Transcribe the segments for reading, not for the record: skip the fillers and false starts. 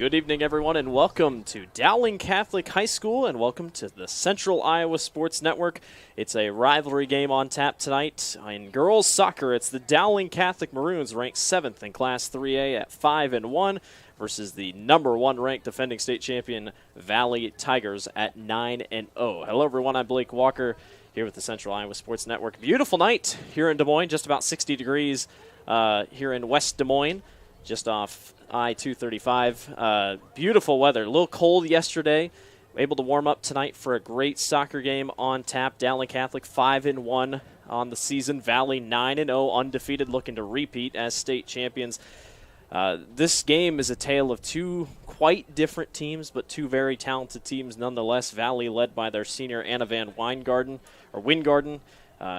Good evening, everyone, and welcome to Dowling Catholic High School, and welcome to the Central Iowa Sports Network. It's a rivalry game on tap tonight. In girls soccer, it's the Dowling Catholic Maroons, ranked 7th in Class 3A at 5-1, versus the number 1 ranked defending state champion Valley Tigers at 9-0. Hello, everyone. I'm Blake Walker here with the Central Iowa Sports Network. Beautiful night here in Des Moines, just about 60 degrees here in West Des Moines, just off I-235. Beautiful weather. A little cold yesterday. Able to warm up tonight for a great soccer game on tap. Dowling Catholic 5-1 on the season. Valley 9-0, undefeated, looking to repeat as state champions. This game is a tale of two quite different teams, but two very talented teams nonetheless. Valley led by their senior Anna Van Weingarten.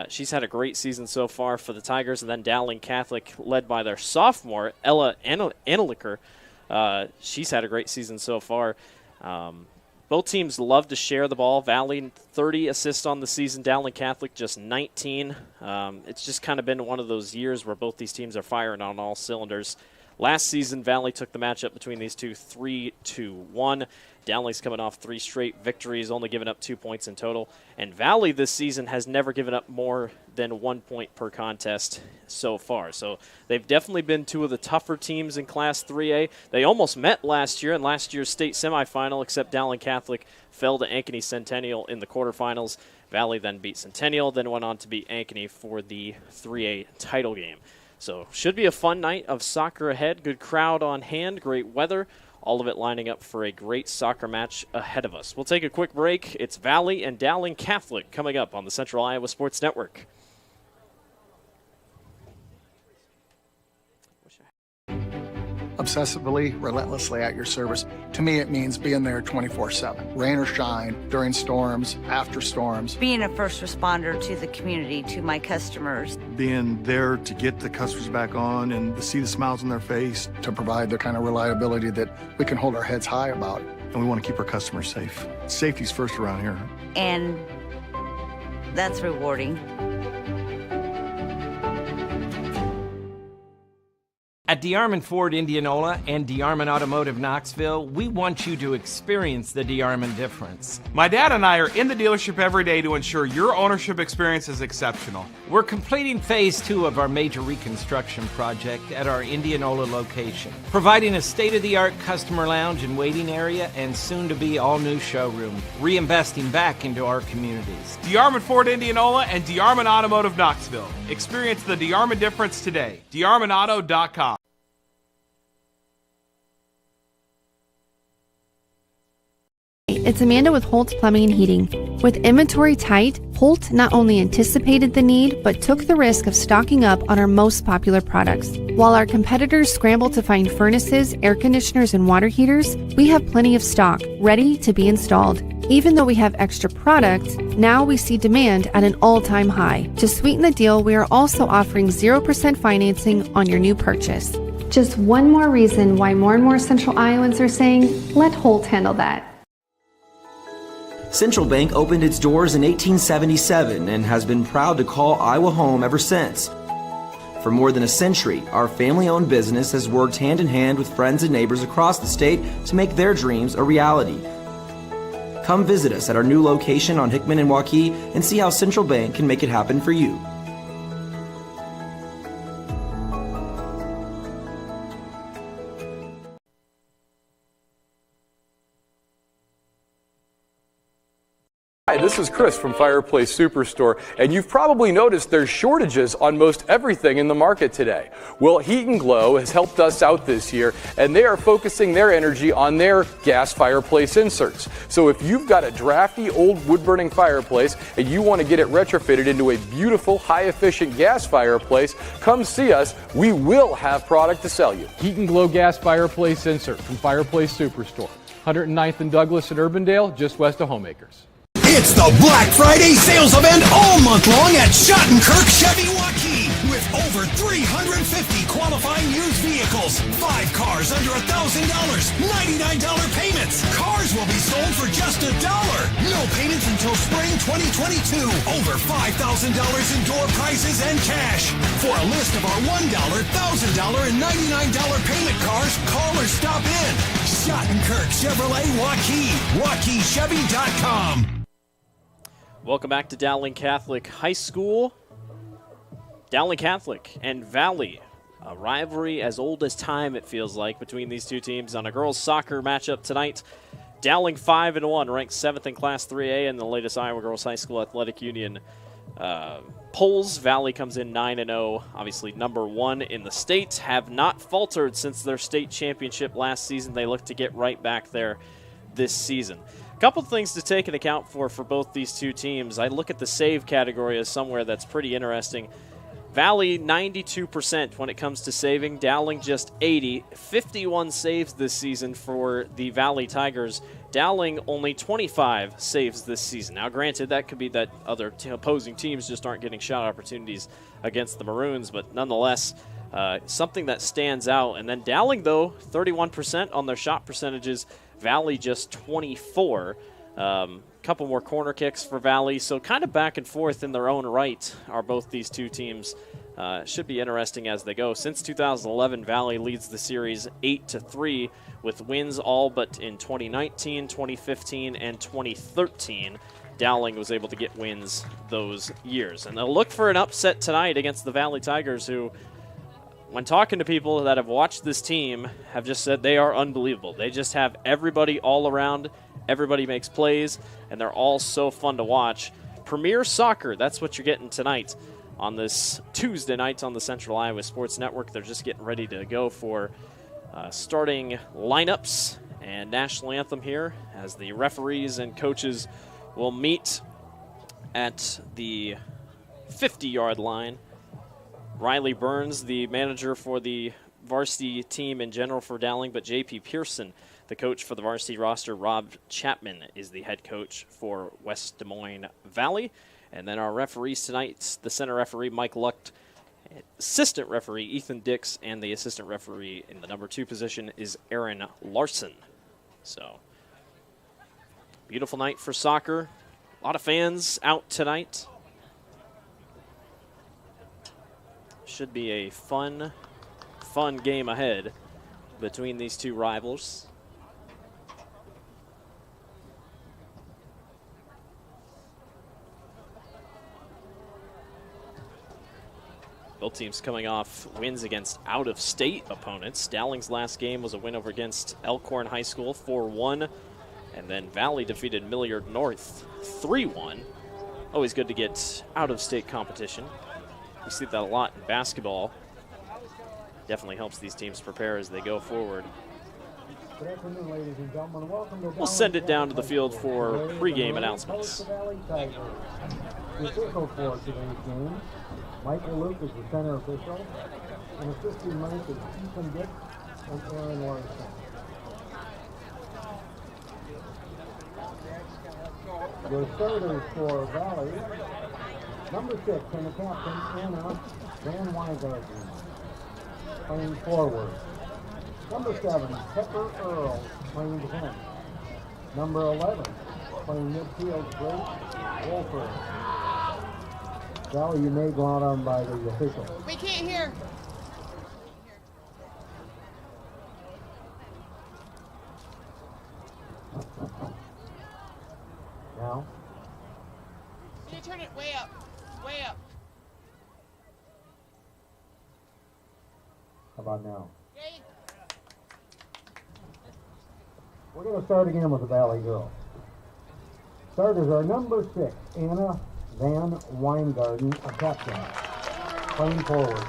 She's had a great season so far for the Tigers, and then Dowling Catholic led by their sophomore Ella Anneliker. She's had a great season so far. Both teams love to share the ball. Valley 30 assists on the season, Dowling Catholic just 19. It's just kind of been one of those years where both these teams are firing on all cylinders. Last season, Valley took the matchup between these two 3-1. Dowling's coming off 3 straight victories, only giving up 2 points in total. And Valley this season has never given up more than 1 point per contest so far. So they've definitely been two of the tougher teams in Class 3A. They almost met last year in last year's state semifinal, except Dowling Catholic fell to Ankeny Centennial in the quarterfinals. Valley then beat Centennial, then went on to beat Ankeny for the 3A title game. So should be a fun night of soccer ahead. Good crowd on hand, great weather. All of it lining up for a great soccer match ahead of us. We'll take a quick break. It's Valley and Dowling Catholic coming up on the Central Iowa Sports Network. Obsessively, relentlessly at your service. To me, it means being there 24/7, rain or shine, during storms, after storms. Being a first responder to the community, to my customers. Being there to get the customers back on and to see the smiles on their face. To provide the kind of reliability that we can hold our heads high about. And we want to keep our customers safe. Safety's first around here. And that's rewarding. At DeArmond Ford Indianola and DeArmond Automotive Knoxville, we want you to experience the DeArmond difference. My dad and I are in the dealership every day to ensure your ownership experience is exceptional. We're completing phase 2 of our major reconstruction project at our Indianola location, providing a state-of-the-art customer lounge and waiting area and soon-to-be all-new showroom, reinvesting back into our communities. DeArmond Ford Indianola and DeArmond Automotive Knoxville. Experience the DeArmond difference today. DeArmondAuto.com. It's Amanda with Holt Plumbing and Heating. With inventory tight, Holt not only anticipated the need, but took the risk of stocking up on our most popular products. While our competitors scramble to find furnaces, air conditioners, and water heaters, we have plenty of stock, ready to be installed. Even though we have extra product, now we see demand at an all-time high. To sweeten the deal, we are also offering 0% financing on your new purchase. Just one more reason why more and more Central Iowans are saying, let Holt handle that. Central Bank opened its doors in 1877 and has been proud to call Iowa home ever since. For more than a century, our family-owned business has worked hand-in-hand with friends and neighbors across the state to make their dreams a reality. Come visit us at our new location on Hickman and Waukee and see how Central Bank can make it happen for you. Hi, this is Chris from Fireplace Superstore, and you've probably noticed there's shortages on most everything in the market today. Well, Heat and Glow has helped us out this year, and they are focusing their energy on their gas fireplace inserts. So if you've got a drafty old wood-burning fireplace and you want to get it retrofitted into a beautiful, high-efficient gas fireplace, come see us. We will have product to sell you. Heat and Glow gas fireplace insert from Fireplace Superstore, 109th and Douglas at Urbandale, just west of Homeacres. It's the Black Friday sales event all month long at Schottenkirk Chevy Waukee with over 350 qualifying used vehicles, 5 cars under $1,000, $99 payments. Cars will be sold for just $1. No payments until spring 2022. Over $5,000 in door prizes and cash. For a list of our $1, $1,000, and $99 payment cars, call or stop in. Schottenkirk Chevrolet Waukee. WaukeeChevy.com. Welcome back to Dowling Catholic High School. Dowling Catholic and Valley, a rivalry as old as time, it feels like, between these two teams on a girls' soccer matchup tonight. Dowling 5-1, ranked 7th in Class 3A in the latest Iowa Girls High School Athletic Union polls. Valley comes in 9-0, obviously number 1 in the state. Have not faltered since their state championship last season. They look to get right back there this season. A couple things to take into account for both these two teams. I look at the save category as somewhere that's pretty interesting. Valley 92% when it comes to saving. Dowling just 80. 51 saves this season for the Valley Tigers. Dowling only 25 saves this season. Now granted, that could be that other opposing teams just aren't getting shot opportunities against the Maroons, but nonetheless, something that stands out. And then Dowling, though, 31% on their shot percentages. Valley just 24. Couple more corner kicks for Valley, so kind of back and forth in their own right are both these two teams. Should be interesting as they go. Since 2011, Valley leads the series 8-3 with wins all but in 2019, 2015, and 2013. Dowling was able to get wins those years. And they'll look for an upset tonight against the Valley Tigers, who, when talking to people that have watched this team, have just said they are unbelievable. They just have everybody all around. Everybody makes plays, and they're all so fun to watch. Premier Soccer, that's what you're getting tonight on this Tuesday night on the Central Iowa Sports Network. They're just getting ready to go for starting lineups and national anthem here as the referees and coaches will meet at the 50-yard line. Riley Burns, the manager for the varsity team in general for Dowling, but J.P. Pearson, the coach for the varsity roster. Rob Chapman is the head coach for West Des Moines Valley. And then our referees tonight, the center referee, Mike Lucht, assistant referee, Ethan Dix, and the assistant referee in the number 2 position is Aaron Larson. So, beautiful night for soccer. A lot of fans out tonight. Should be a fun game ahead between these two rivals. Both teams coming off wins against out-of-state opponents. Dowling's last game was a win over against Elkhorn High School, 4-1. And then Valley defeated Milliard North, 3-1. Always good to get out-of-state competition. We see that a lot in basketball. Definitely helps these teams prepare as they go forward. Good afternoon, ladies and gentlemen. Welcome to We'll send it down to the field for pregame announcements. The official for today's game, Michael Luke is the center official, and assisting Mike is Ethan Dix and Aaron Larson. The starters for Valley, number 6 and the captain, Anna Van Weingarten, playing forward. Number 7, Pepper Earl, playing defense. Number 11, playing midfield, Grace Wolford. Valley, you may go out on by the official. We can't hear. Now? Can you turn it way up? Way up. How about now? Okay. We're going to start again with the Valley girls. Starters are number 6, Anna Van Weingarten, a captain, playing forward.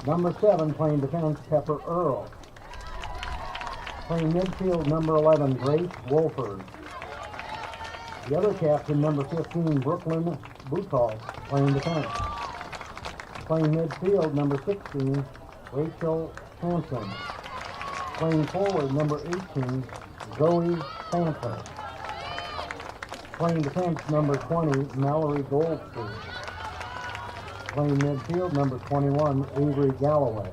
Number 7, playing defense, Pepper Earl. Playing midfield, number 11, Grace Wolford. The other captain, number 15, Brooklyn Butall, playing defense. Playing midfield, number 16, Rachel Hanson. Playing forward, number 18, Zoe Panther. Playing defense, number 20, Mallory Goldstein. Playing midfield, number 21, Avery Galloway.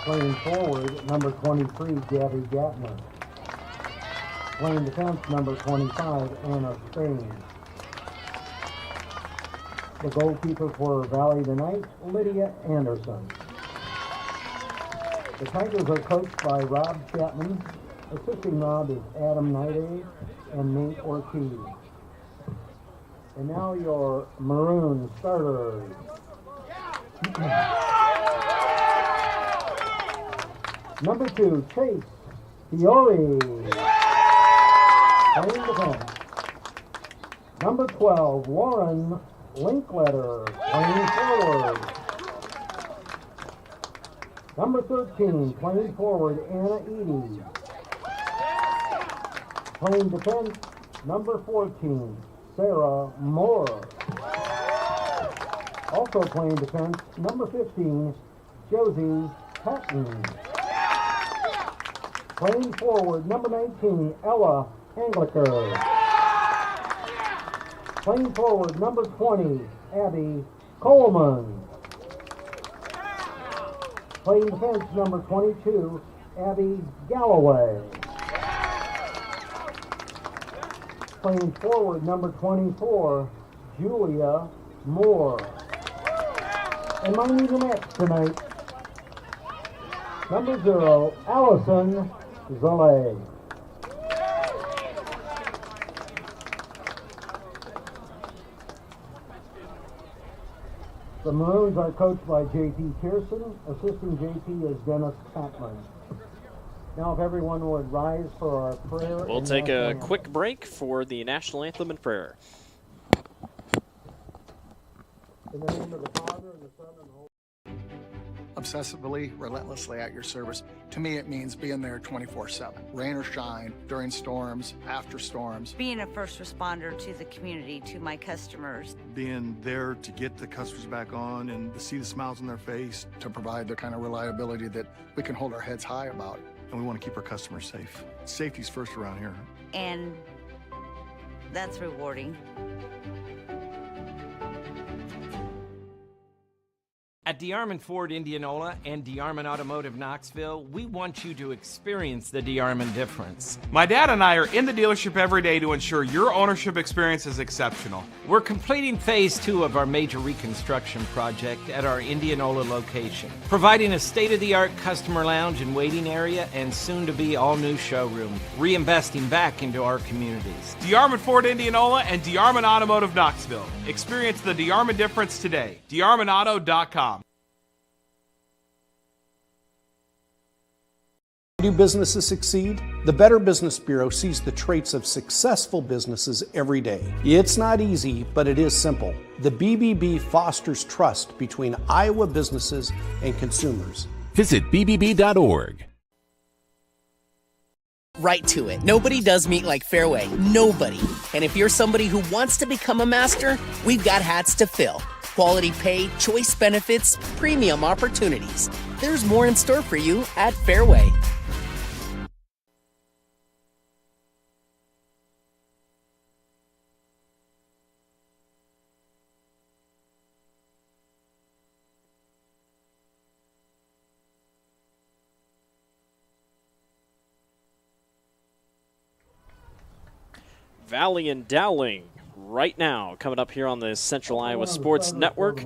Playing forward, number 23, Gabby Gatner. Playing defense, number 25, Anna Spain. The goalkeeper for Valley tonight, Lydia Anderson. The Tigers are coached by Rob Chapman. Assisting Rob is Adam Nighty and Nate Ortiz. And now your Maroon starters. Number 2, Chase Fiore. Playing defense. Number 12, Lauren Linkletter. Playing forward. Number 13, playing forward, Anna Edie. Playing defense, number 14, Sarah Moore. Also playing defense, number 15, Josie Patton. Playing forward, number 19, Ella Angliker. Playing forward, number 20, Abby Coleman. Playing defense, number 22, Abby Galloway. Playing forward, number 24, Julia Moore. And my new net tonight, number 0, Allison Zale. The Maroons are coached by J.P. Pearson. Assisting J.P. is Dennis Patman. Now, if everyone would rise for our prayer. We'll take a quick break for the national anthem and prayer. In the name of the Father, and the Son, and the Holy Obsessively, relentlessly at your service. To me, it means being there 24/7. Rain or shine, during storms, after storms. Being a first responder to the community, to my customers. Being there to get the customers back on and to see the smiles on their face. To provide the kind of reliability that we can hold our heads high about. And we want to keep our customers safe. Safety's first around here. And that's rewarding. At DeArmond Ford Indianola and DeArmond Automotive Knoxville, we want you to experience the DeArmond difference. My dad and I are in the dealership every day to ensure your ownership experience is exceptional. We're completing phase 2 of our major reconstruction project at our Indianola location, providing a state-of-the-art customer lounge and waiting area and soon-to-be all-new showroom, reinvesting back into our communities. DeArmond Ford Indianola and DeArmond Automotive Knoxville. Experience the DeArmond difference today. DeArmondAuto.com. Do businesses succeed? The Better Business Bureau sees the traits of successful businesses every day. It's not easy, but it is simple. The BBB fosters trust between Iowa businesses and consumers. Visit bbb.org. Right to it. Nobody does meat like Fairway. Nobody. And if you're somebody who wants to become a master, we've got hats to fill. Quality pay, choice benefits, premium opportunities. There's more in store for you at Fairway. Valley and Dowling right now coming up here on the Central Iowa Sports Network.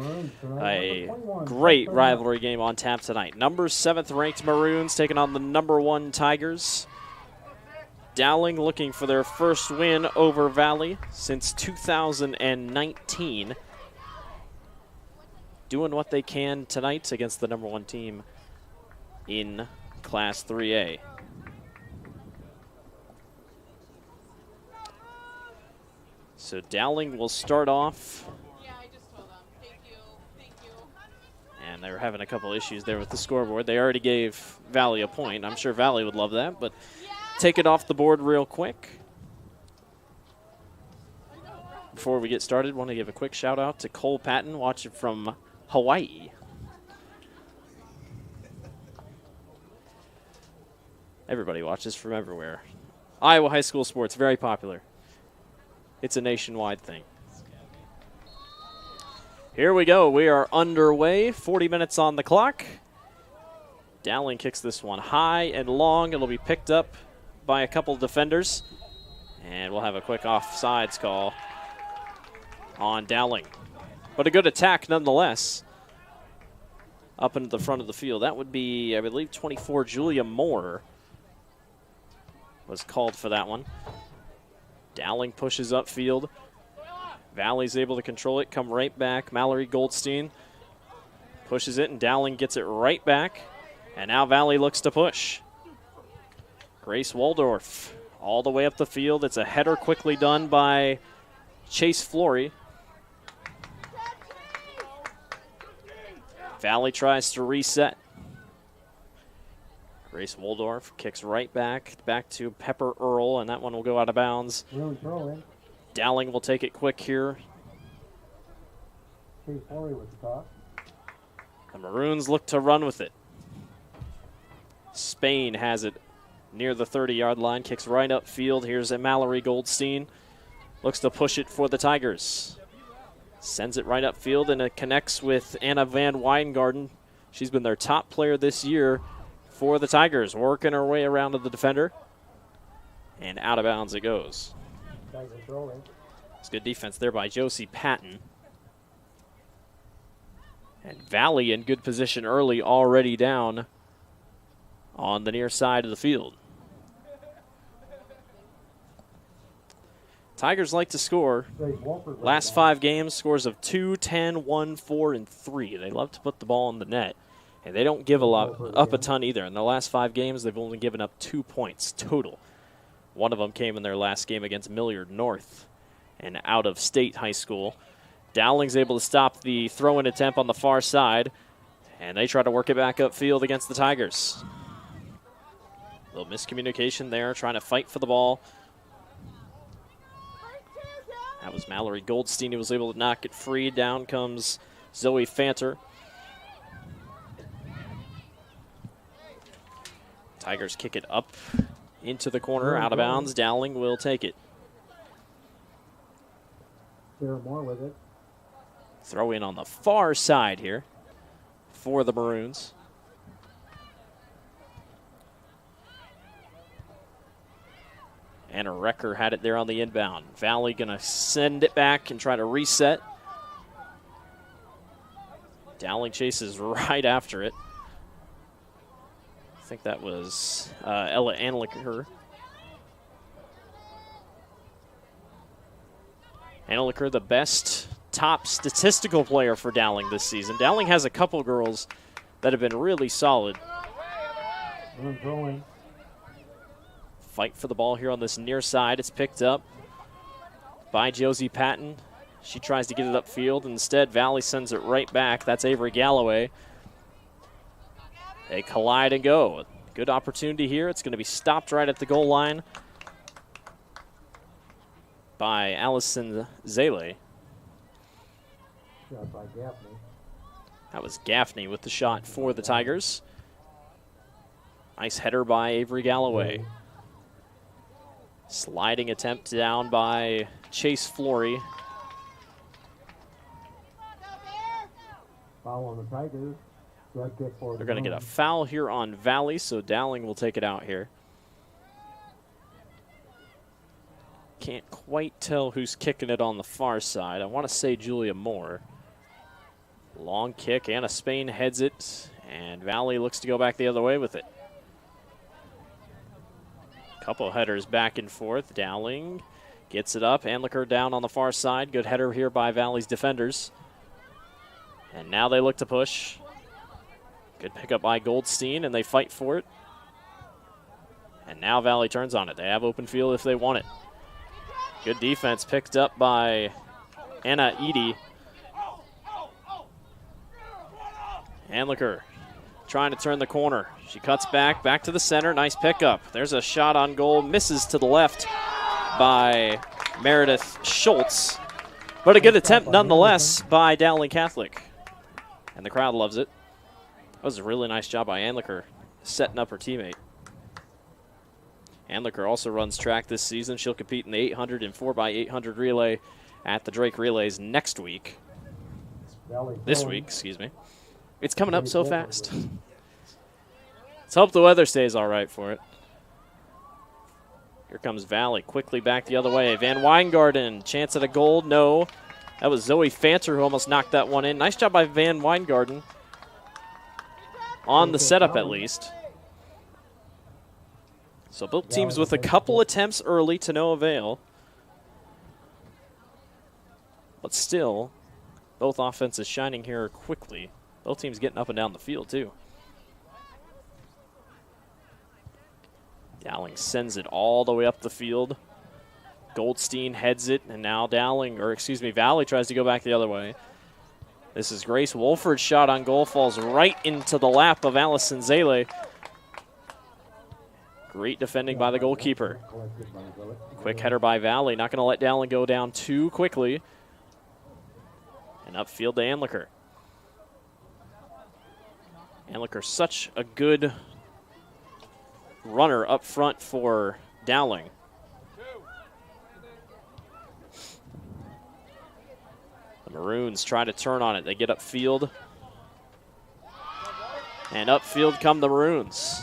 A great rivalry game on tap tonight. Number 7th ranked Maroons taking on the number 1 Tigers. Dowling looking for their first win over Valley since 2019. Doing what they can tonight against the number 1 team in Class 3A. So Dowling will start off. And they were having a couple issues there with the scoreboard. They already gave Valley a point. I'm sure Valley would love that, but take it off the board real quick. Before we get started, want to give a quick shout out to Cole Patton watching from Hawaii. Everybody watches from everywhere. Iowa high school sports, very popular. It's a nationwide thing. Here we go. We are underway. 40 minutes on the clock. Dowling kicks this one high and long. It'll be picked up by a couple defenders. And we'll have a quick offsides call on Dowling. But a good attack nonetheless. Up into the front of the field. That would be, I believe, 24, Julia Moore was called for that one. Dowling pushes upfield. Valley's able to control it, come right back. Mallory Goldstein pushes it, and Dowling gets it right back. And now Valley looks to push. Grace Waldorf all the way up the field. It's a header quickly done by Chase Flory. Valley tries to reset. Grace Waldorf kicks right back to Pepper Earl, and that one will go out of bounds. Dowling will take it quick here. The Maroons look to run with it. Spain has it near the 30-yard line, kicks right upfield. Here's a Mallory Goldstein. Looks to push it for the Tigers. Sends it right upfield, and it connects with Anna Van Weingarten. She's been their top player this year for the Tigers, working her way around to the defender. And out of bounds it goes. It's good defense there by Josie Patton. And Valley in good position early, already down on the near side of the field. Tigers like to score. Last 5 games, scores of 2, 10, 1, 4, and 3. They love to put the ball in the net. And they don't give up a ton either. In the last 5 games, they've only given up 2 points total. One of them came in their last game against Milliard North, an out-of-state high school. Dowling's able to stop the throw-in attempt on the far side, and they try to work it back upfield against the Tigers. A little miscommunication there, trying to fight for the ball. That was Mallory Goldstein who was able to knock it free. Down comes Zoe Fanter. Tigers kick it up into the corner, out of bounds. Dowling will take it. More with it. Throw in on the far side here for the Maroons. Anna Recker had it there on the inbound. Valley going to send it back and try to reset. Dowling chases right after it. I think that was Ella Anliker. Anliker, the best top statistical player for Dowling this season. Dowling has a couple girls that have been really solid. Fight for the ball here on this near side. It's picked up by Josie Patton. She tries to get it upfield. Instead, Valley sends it right back. That's Avery Galloway. They collide and go. Good opportunity here. It's going to be stopped right at the goal line by Allison Zale. Shot by Gaffney. That was Gaffney with the shot for the Tigers. Nice header by Avery Galloway. Sliding attempt down by Chase Flory. Foul on the Tigers. They're going to get a foul here on Valley, so Dowling will take it out here. Can't quite tell who's kicking it on the far side. I want to say Julia Moore. Long kick. Anna Spain heads it, and Valley looks to go back the other way with it. Couple headers back and forth. Dowling gets it up. Anliker down on the far side. Good header here by Valley's defenders. And now they look to push. Good pickup by Goldstein, and they fight for it. And now Valley turns on it. They have open field if they want it. Good defense picked up by Anna Edie. Anliker trying to turn the corner. She cuts back to the center. Nice pickup. There's a shot on goal. Misses to the left by Meredith Schultz. But a good attempt nonetheless by Dowling Catholic. And the crowd loves it. That was a really nice job by Anliker setting up her teammate. Anliker also runs track this season. She'll compete in the 800 and 4x800 relay at the Drake Relays next week. This week, excuse me. It's coming up so fast. Let's hope the weather stays all right for it. Here comes Valley quickly back the other way. Van Weingarten, chance at a goal, no. That was Zoe Fanter who almost knocked that one in. Nice job by Van Weingarten. On the setup, at least. So both teams with a couple attempts early to no avail. But still, both offenses shining here quickly. Both teams getting up and down the field, too. Dowling sends it all the way up the field. Goldstein heads it, and now Valley tries to go back the other way. This is Grace Wolford's shot on goal, falls right into the lap of Allison Zale. Great defending by the goalkeeper. Quick header by Valley, not going to let Dowling go down too quickly. And upfield to Anliker. Anliker, such a good runner up front for Dowling. The Maroons try to turn on it. They get upfield. And upfield come the Maroons.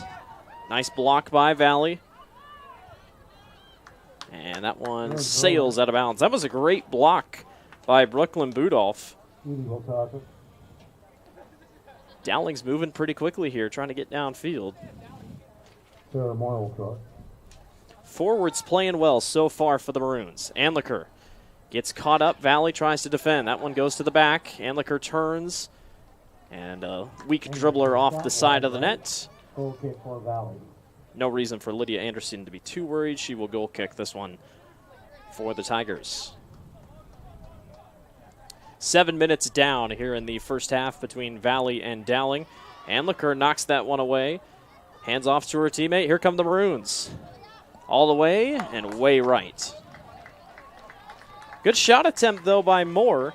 Nice block by Valley. And that one sails out of bounds. That was a great block by Brooklyn Budolf. Dowling's moving pretty quickly here, trying to get downfield. Forwards playing well so far for the Maroons. Anliker gets caught up. Valley tries to defend. That one goes to the back. Anliker turns. And a weak dribbler off the side of the net. Goal kick for Valley. No reason for Lydia Anderson to be too worried. She will goal kick this one for the Tigers. 7 minutes down here in the first half between Valley and Dowling. Anliker knocks that one away. Hands off to her teammate. Here come the Maroons. All the way and way right. Good shot attempt, though, by Moore.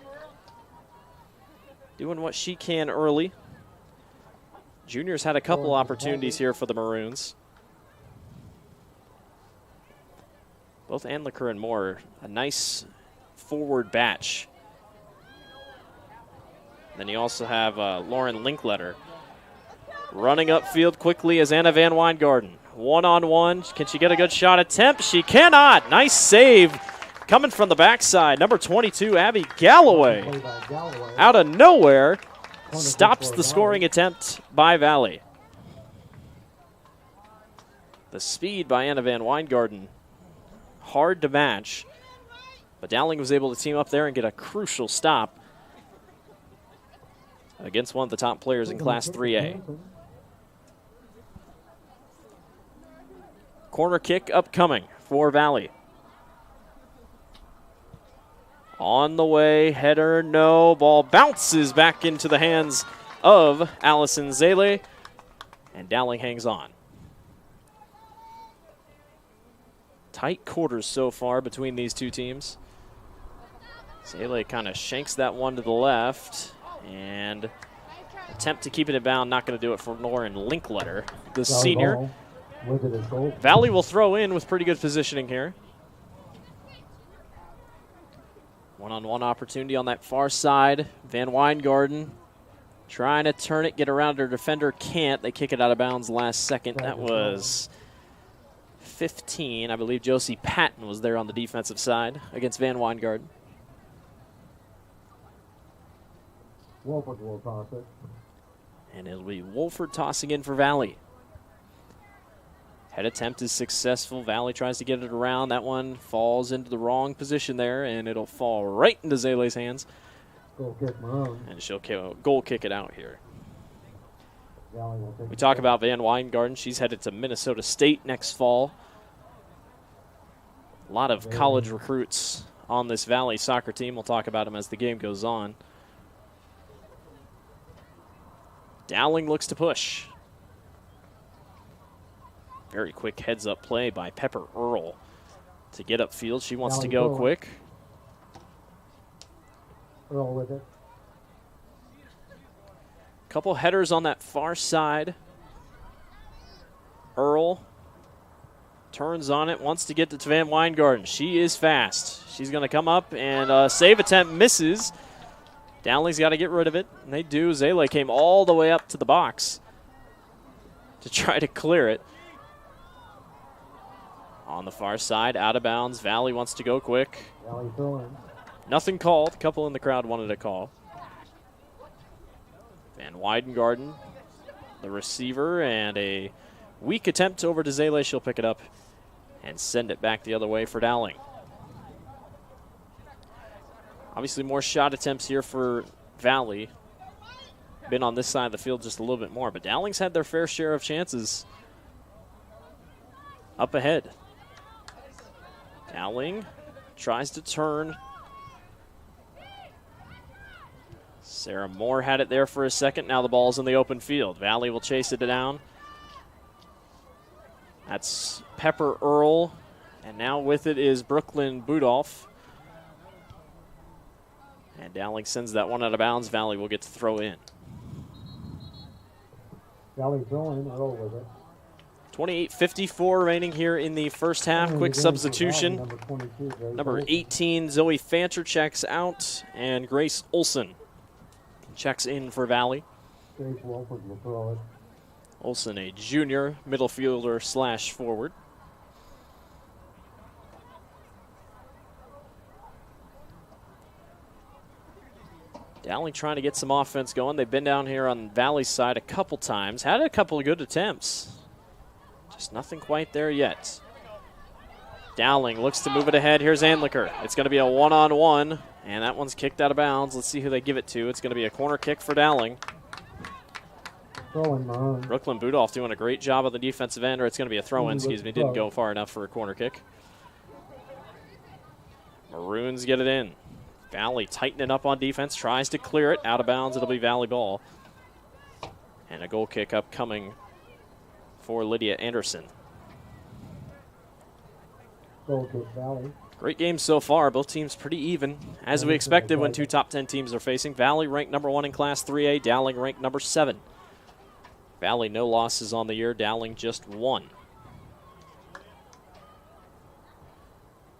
Doing what she can early. Junior's had a couple opportunities here for the Maroons. Both Anliker and Moore, a nice forward batch. Then you also have Lauren Linkletter running upfield quickly as Anna Van Weingarten. One-on-one. Can she get a good shot attempt? She cannot. Nice save coming from the backside. Number 22, Abby Galloway. Out of nowhere, stops the scoring attempt by Valley. The speed by Anna Van Weingarten, hard to match. But Dowling was able to team up there and get a crucial stop against one of the top players in Class 3A. Corner kick upcoming for Valley. On the way, header, no. Ball bounces back into the hands of Allison Zale, and Dowling hangs on. Tight quarters so far between these two teams. Zale kind of shanks that one to the left, and attempt to keep it in bound. Not going to do it for Lauren Linkletter, the senior. Valley will throw in with pretty good positioning here. One-on-one opportunity on that far side. Van Weingarten trying to turn it, get around her defender. Can't. They kick it out of bounds last second. That was 15. I believe Josie Patton was there on the defensive side against Van Weingarten. Wolford will toss it. And it'll be Wolford tossing in for Valley. Head attempt is successful. Valley tries to get it around. That one falls into the wrong position there, and it'll fall right into Zale's hands. Goal kick Maroon. And she'll goal kick it out here. We talk about Van Weingarten. She's headed to Minnesota State next fall. A lot of college recruits on this Valley soccer team. We'll talk about them as the game goes on. Dowling looks to push. Very quick heads-up play by Pepper Earl to get upfield. She wants to go quick. Earl with it. Couple headers on that far side. Earl turns on it, wants to get to Van Weingarten. She is fast. She's going to come up, and save attempt misses. Dowling's got to get rid of it, and they do. Zale came all the way up to the box to try to clear it. On the far side, out of bounds. Valley wants to go quick. Valley throwing. Nothing called. A couple in the crowd wanted a call. Van Weidengarten, the receiver, and a weak attempt over to Zele. She'll pick it up and send it back the other way for Dowling. Obviously more shot attempts here for Valley. Been on this side of the field just a little bit more, but Dowling's had their fair share of chances up ahead. Dowling tries to turn. Sarah Moore had it there for a second. Now the ball's in the open field. Valley will chase it down. That's Pepper Earl. And now with it is Brooklyn Budolf. And Dowling sends that one out of bounds. Valley will get to throw in. Valley throwing, Earl with it. 28:54 remaining here in the first half. Quick substitution. Number 18, Zoe Fancher checks out, and Grace Olson checks in for Valley. Grace Wolford will throw it. Olson, a junior middle fielder / forward. Dowling trying to get some offense going. They've been down here on Valley's side a couple times. Had a couple of good attempts. Just nothing quite there yet. Dowling looks to move it ahead. Here's Anliker. It's going to be a one-on-one, and that one's kicked out of bounds. Let's see who they give it to. It's going to be a corner kick for Dowling. Brooklyn Budolf doing a great job on the defensive end, or it's going to be a throw-in, excuse me. Didn't go far enough for a corner kick. Maroons get it in. Valley tightening up on defense, tries to clear it. Out of bounds, it'll be Valley ball. And a goal kick upcoming for Lydia Anderson. Goal kick, Valley. Great game so far. Both teams pretty even, as we expected when two top 10 teams are facing. Valley ranked number 1 in Class 3A. Dowling ranked number 7. Valley no losses on the year. Dowling just 1.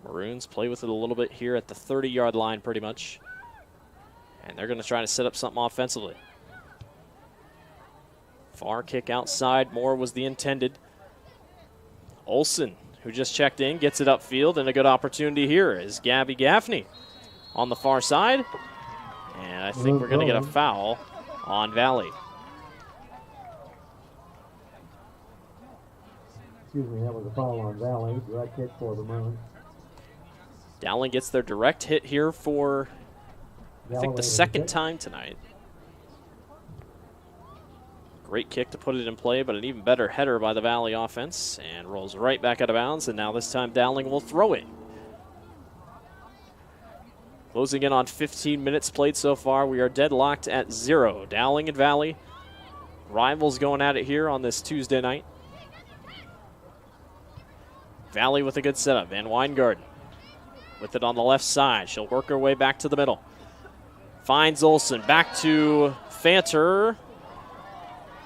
Maroons play with it a little bit here at the 30-yard line pretty much. And they're going to try to set up something offensively. Far kick outside. Moore was the intended. Olson, who just checked in, gets it upfield, and a good opportunity here is Gabby Gaffney on the far side. And I think we're going to get a foul on Valley. Excuse me, that was a foul on Valley. Direct hit for the Maroons. Dowling gets their direct hit here for, I think, the second time tonight. Great kick to put it in play, but an even better header by the Valley offense, and rolls right back out of bounds, and now this time Dowling will throw it. Closing in on 15 minutes played so far. We are deadlocked at 0. Dowling and Valley, rivals going at it here on this Tuesday night. Valley with a good setup. Van Weingarten with it on the left side. She'll work her way back to the middle. Finds Olson. Back to Fanter.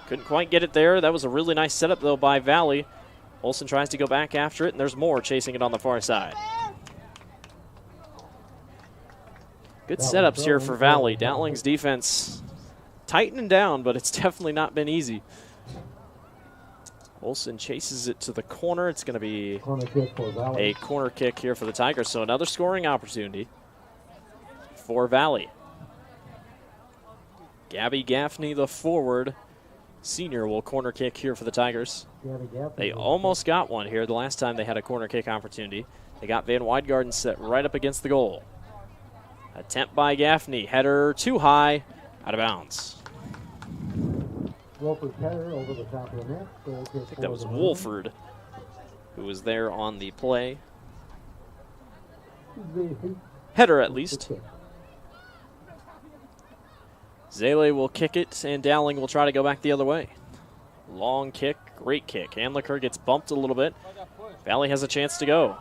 Couldn't quite get it there. That was a really nice setup, though, by Valley. Olson tries to go back after it, and there's Moore chasing it on the far side. Good setups here for Valley. Dowling's defense tightening down, but it's definitely not been easy. Olson chases it to the corner. It's going to be a corner kick here for the Tigers. So another scoring opportunity for Valley. Gabby Gaffney, the forward, senior, will corner kick here for the Tigers. They almost got one here the last time they had a corner kick opportunity. They got Van Weidengarten set right up against the goal. Attempt by Gaffney. Header too high, out of bounds. Wolford header over the top of the net. I think that was Wolford who was there on the play. Header at least. Zele will kick it, and Dowling will try to go back the other way. Long kick, great kick. Anliker gets bumped a little bit. Valley has a chance to go.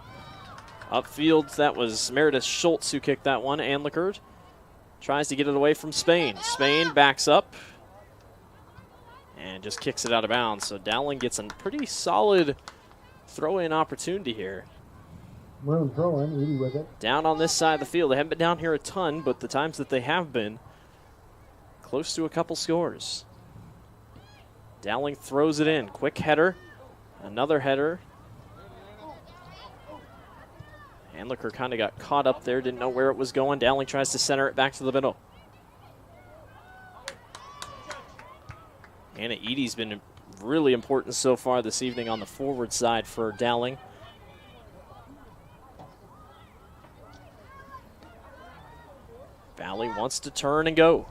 Upfield, that was Meredith Schultz who kicked that one. Anliker tries to get it away from Spain. Spain backs up and just kicks it out of bounds. So Dowling gets a pretty solid throw-in opportunity here. Maroon throw-in, Edie with it. Down on this side of the field. They haven't been down here a ton, but the times that they have been, close to a couple scores. Dowling throws it in. Quick header. Another header. Handlicker kind of got caught up there, didn't know where it was going. Dowling tries to center it back to the middle. Anna Edie's been really important so far this evening on the forward side for Dowling. Valley wants to turn and go.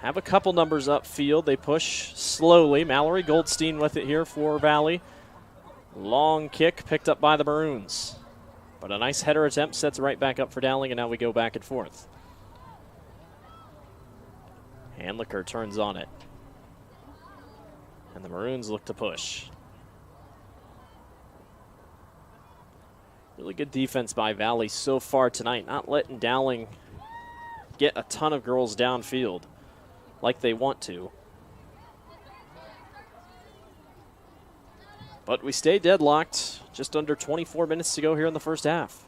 Have a couple numbers upfield. They push slowly. Mallory Goldstein with it here for Valley. Long kick picked up by the Maroons. But a nice header attempt sets it right back up for Dowling, and now we go back and forth. Handlicker turns on it. And the Maroons look to push. Really good defense by Valley so far tonight, not letting Dowling get a ton of girls downfield like they want to. But we stay deadlocked. Just under 24 minutes to go here in the first half.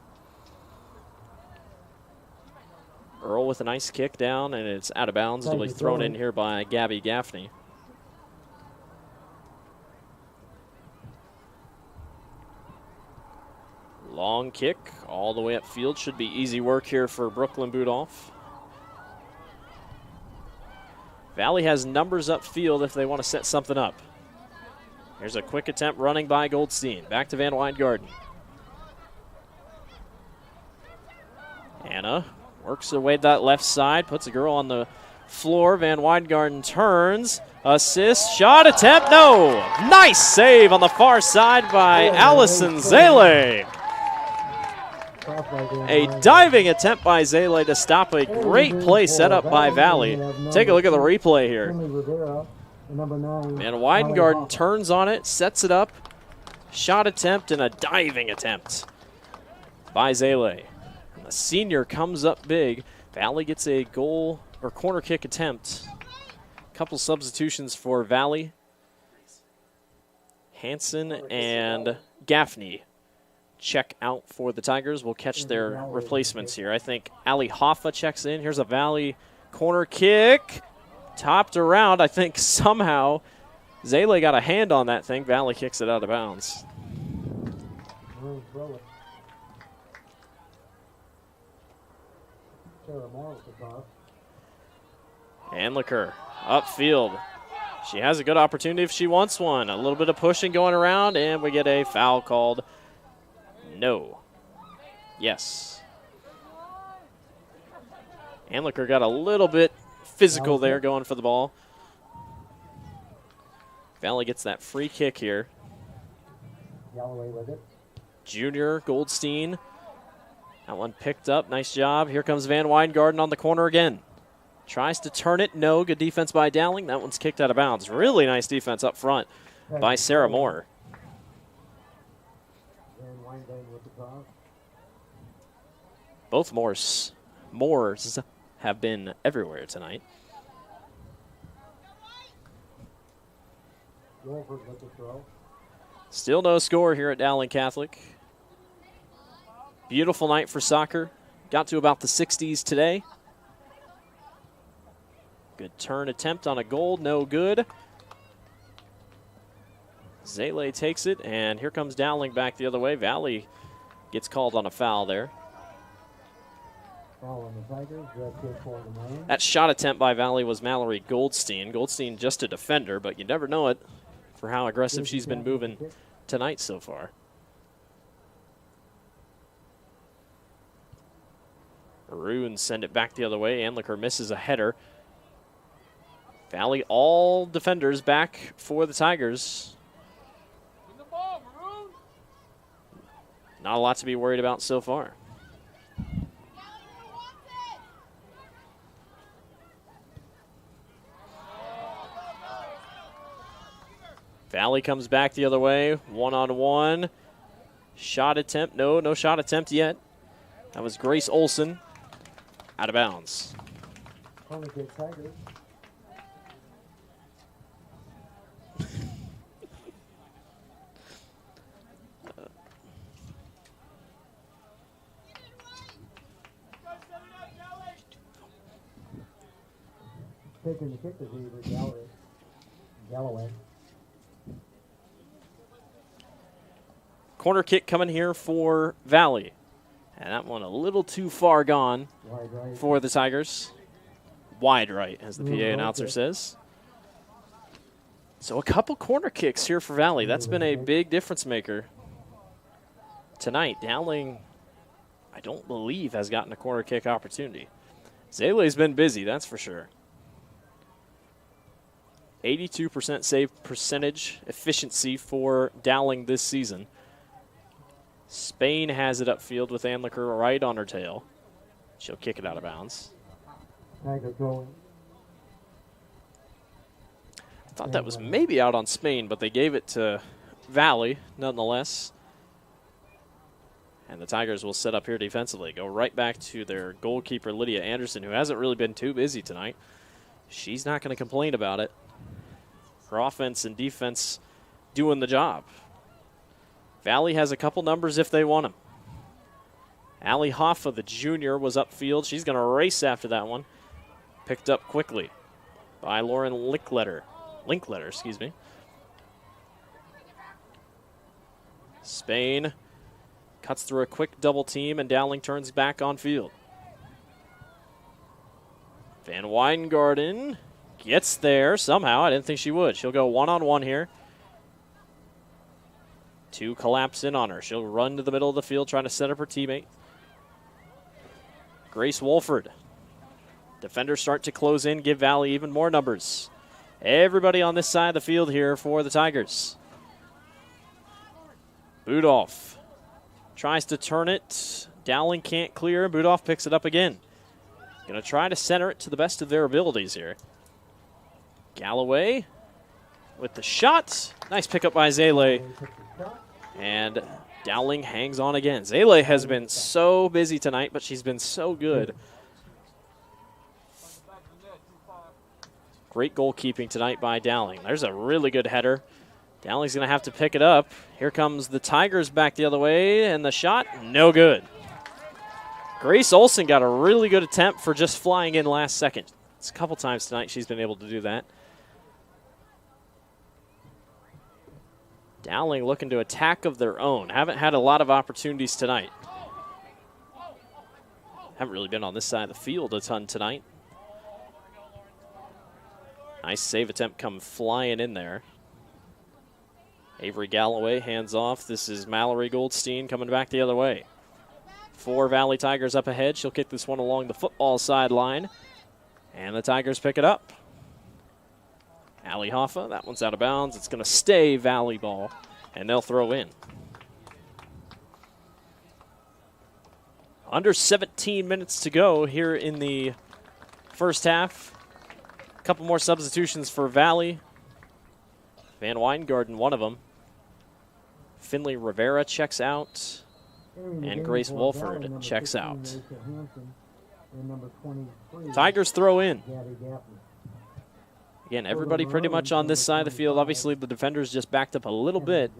Earl with a nice kick down, and it's out of bounds. It'll be thrown in here by Gabby Gaffney. Long kick all the way upfield. Should be easy work here for Brooklyn Budolph. Valley has numbers upfield if they want to set something up. Here's a quick attempt running by Goldstein. Back to Van Weingarten. Anna works her way to that left side, puts a girl on the floor. Van Weingarten turns, assist, shot attempt, no! Nice save on the far side by Allison Zele. A diving attempt by Zele to stop a great play set up by Valley. Take a look at the replay here. Van Weingarten turns on it, sets it up. Shot attempt and a diving attempt by Zele. And the senior comes up big. Valley gets a goal or corner kick attempt. Couple substitutions for Valley. Hansen and Gaffney check out for the Tigers. We'll catch their replacements here. I think Ali Hoffa checks in. Here's a Valley corner kick. Topped around. I think somehow Zele got a hand on that thing. Valley kicks it out of bounds. Handlicker upfield. She has a good opportunity if she wants one. A little bit of pushing going around, and we get a foul called. No. Yes. Handlicker got a little bit physical there going for the ball. Valley gets that free kick here. Galloway with it. Junior Goldstein. That one picked up. Nice job. Here comes Van Weingarten on the corner again. Tries to turn it. No. Good defense by Dowling. That one's kicked out of bounds. Really nice defense up front by Sarah Moore. Both Moores have been everywhere tonight. Still no score here at Dowling Catholic. Beautiful night for soccer. Got to about the 60s today. Good turn attempt on a goal, no good. Zele takes it, and here comes Dowling back the other way. Valley gets called on a foul there. That shot attempt by Valley was Mallory Goldstein. Goldstein just a defender, but you never know it for how aggressive she's been moving tonight so far. Maroons send it back the other way. Handlicker misses a header. Valley, all defenders back for the Tigers. Not a lot to be worried about so far. Valley comes back the other way, one-on-one. Shot attempt, no shot attempt yet. That was Grace Olson, out of bounds. Taking the kick is Galloway. Corner kick coming here for Valley. And that one a little too far gone for the Tigers. Wide right, as the PA announcer says. So a couple corner kicks here for Valley. That's been a big difference maker tonight. Dowling, I don't believe, has gotten a corner kick opportunity. Zale's been busy, that's for sure. 82% save percentage efficiency for Dowling this season. Spain has it upfield with Anliker right on her tail. She'll kick it out of bounds. I thought that was maybe out on Spain, but they gave it to Valley nonetheless. And the Tigers will set up here defensively. Go right back to their goalkeeper, Lydia Anderson, who hasn't really been too busy tonight. She's not going to complain about it. Her offense and defense doing the job. Valley has a couple numbers if they want them. Allie Hoffa, the junior, was upfield. She's going to race after that one. Picked up quickly by Lauren Linkletter, excuse me. Spain cuts through a quick double team, and Dowling turns back on field. Van Weingarten gets there somehow. I didn't think she would. She'll go one-on-one here. Two collapse in on her. She'll run to the middle of the field trying to set up her teammate. Grace Wolford. Defenders start to close in, give Valley even more numbers. Everybody on this side of the field here for the Tigers. Budolf tries to turn it. Dowling can't clear. Budolf picks it up again. Going to try to center it to the best of their abilities here. Galloway with the shot. Nice pickup by Zale. And Dowling hangs on again. Zale has been so busy tonight, but she's been so good. Great goalkeeping tonight by Dowling. There's a really good header. Dowling's going to have to pick it up. Here comes the Tigers back the other way, and the shot, no good. Grace Olson got a really good attempt for just flying in last second. It's a couple times tonight she's been able to do that. Dowling looking to attack of their own. Haven't had a lot of opportunities tonight. Haven't really been on this side of the field a ton tonight. Nice save attempt come flying in there. Avery Galloway hands off. This is Mallory Goldstein coming back the other way. 4 Valley Tigers up ahead. She'll kick this one along the football sideline. And the Tigers pick it up. Allie Hoffa, that one's out of bounds. It's going to stay Valley ball, and they'll throw in. Under 17 minutes to go here in the first half. A couple more substitutions for Valley. Van Weingarten, one of them. Finley Rivera checks out, and Grace Wolford checks out. Tigers throw in. Again, everybody pretty much on this side of the field. Obviously, the defenders just backed up a little bit.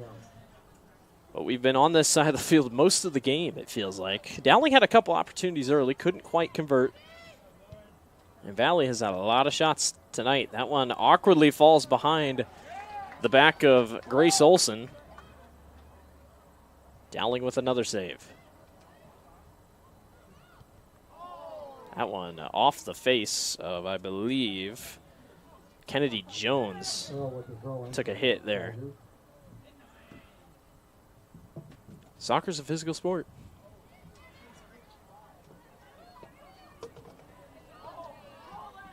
But we've been on this side of the field most of the game, it feels like. Dowling had a couple opportunities early, couldn't quite convert. And Valley has had a lot of shots tonight. That one awkwardly falls behind the back of Grace Olson. Dowling with another save. That one off the face of, I believe, Kennedy Jones. Took a hit there. Soccer's a physical sport.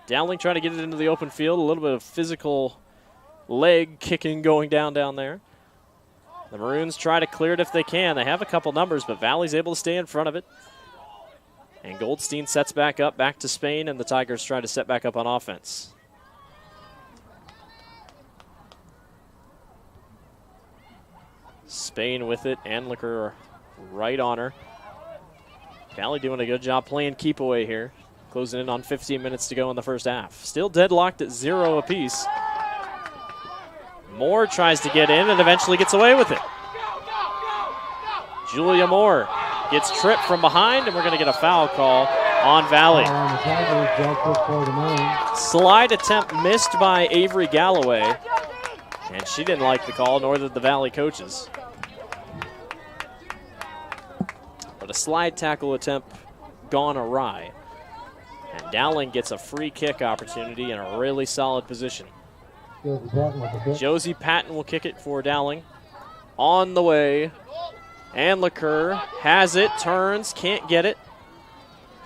Dowling trying to get it into the open field. A little bit of physical leg kicking going down there. The Maroons try to clear it if they can. They have a couple numbers, but Valley's able to stay in front of it. And Goldstein sets back up, back to Spain, and the Tigers try to set back up on offense. Spain with it, Anliker right on her. Valley doing a good job playing keep away here. Closing in on 15 minutes to go in the first half. Still deadlocked at 0 apiece. Moore tries to get in and eventually gets away with it. Julia Moore gets tripped from behind, and we're going to get a foul call on Valley. Slide attempt missed by Avery Galloway, and she didn't like the call, nor did the Valley coaches. a slide tackle attempt gone awry. And Dowling gets a free kick opportunity in a really solid position. Josie Patton will kick it for Dowling. On the way. And Liqueur has it, turns, can't get it.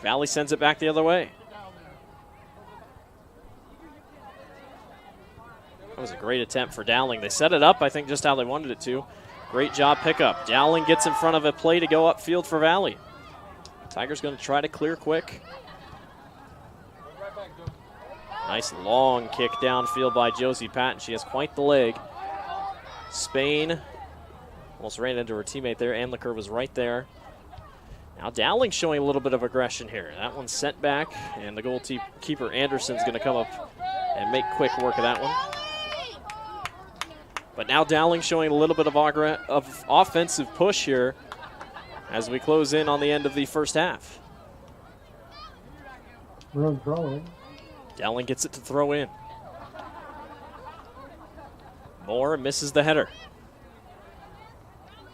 Valley sends it back the other way. That was a great attempt for Dowling. They set it up, I think, just how they wanted it to. Great job pickup. Dowling gets in front of a play to go upfield for Valley. Tigers going to try to clear quick. Nice long kick downfield by Josie Patton. She has quite the leg. Spain almost ran into her teammate there, and Liqueur was right there. Now Dowling showing a little bit of aggression here. That one's sent back, and the goalkeeper Anderson's going to come up and make quick work of that one. But now Dowling showing a little bit of offensive push here as we close in on the end of the first half. Dowling gets it to throw in. Moore misses the header.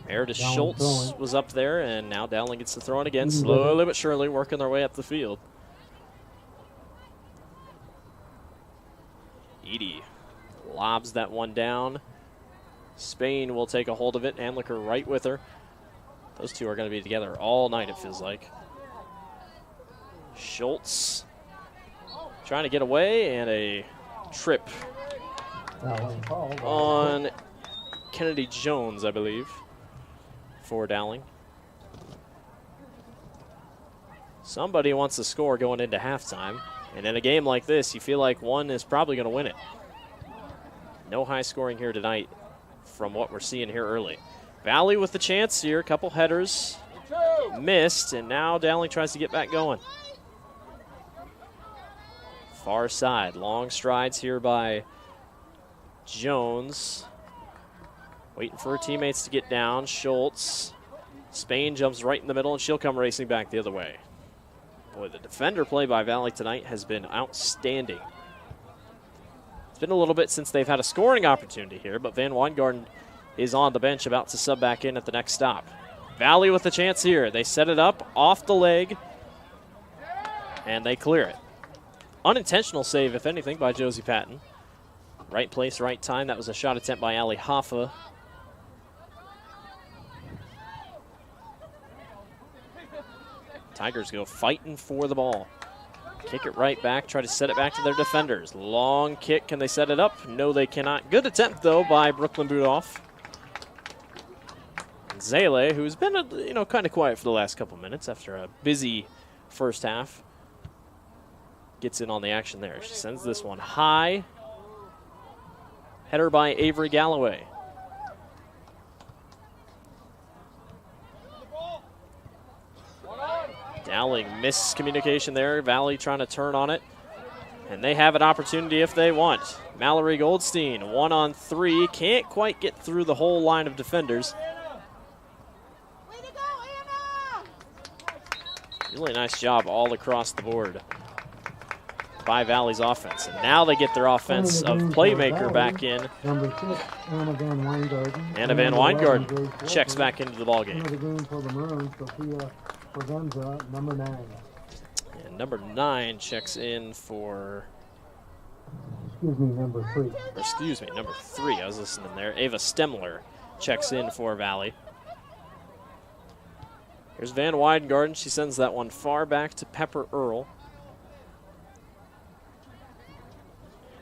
Meredith Schultz was up there, and now Dowling gets to throw it again, slowly but surely working their way up the field. Edie lobs that one down. Spain will take a hold of it, and Liquor right with her. Those two are going to be together all night, it feels like. Schultz trying to get away, and a trip on Kennedy Jones, I believe, for Dowling. Somebody wants to score going into halftime, and in a game like this, you feel like one is probably going to win it. No high scoring here tonight from what we're seeing here early. Valley with the chance here, a couple headers missed, and now Dowling tries to get back going. Far side, long strides here by Jones. Waiting for her teammates to get down. Schultz. Spain jumps right in the middle, and she'll come racing back the other way. Boy, the defender play by Valley tonight has been outstanding. It's been a little bit since they've had a scoring opportunity here, but Van Weingarten is on the bench about to sub back in at the next stop. Valley with the chance here. They set it up off the leg, and they clear it. Unintentional save, if anything, by Josie Patton. Right place, right time. That was a shot attempt by Ali Hoffa. Tigers go fighting for the ball. Kick it right back, try to set it back to their defenders. Long kick, can they set it up? No, they cannot. Good attempt, though, by Brooklyn Budoff. Zele, who's been kind of quiet for the last couple minutes after a busy first half, gets in on the action there. She sends this one high. Header by Avery Galloway. Dowling miscommunication there. Valley trying to turn on it. And they have an opportunity if they want. Mallory Goldstein, 1-on-3. Can't quite get through the whole line of defenders. Really nice job all across the board by Valley's offense. And now they get their offense of playmaker back in. Number 6, Anna Van Weingarten. Anna Van Weingarten checks back into the ballgame. For the Maroons, Sophia Forgenza, number 9. And number 9 checks in for... number 3. Excuse me, number 3. I was listening there. Ava Stemler checks in for Valley. Here's Van Weingarten. She sends that one far back to Pepper Earl.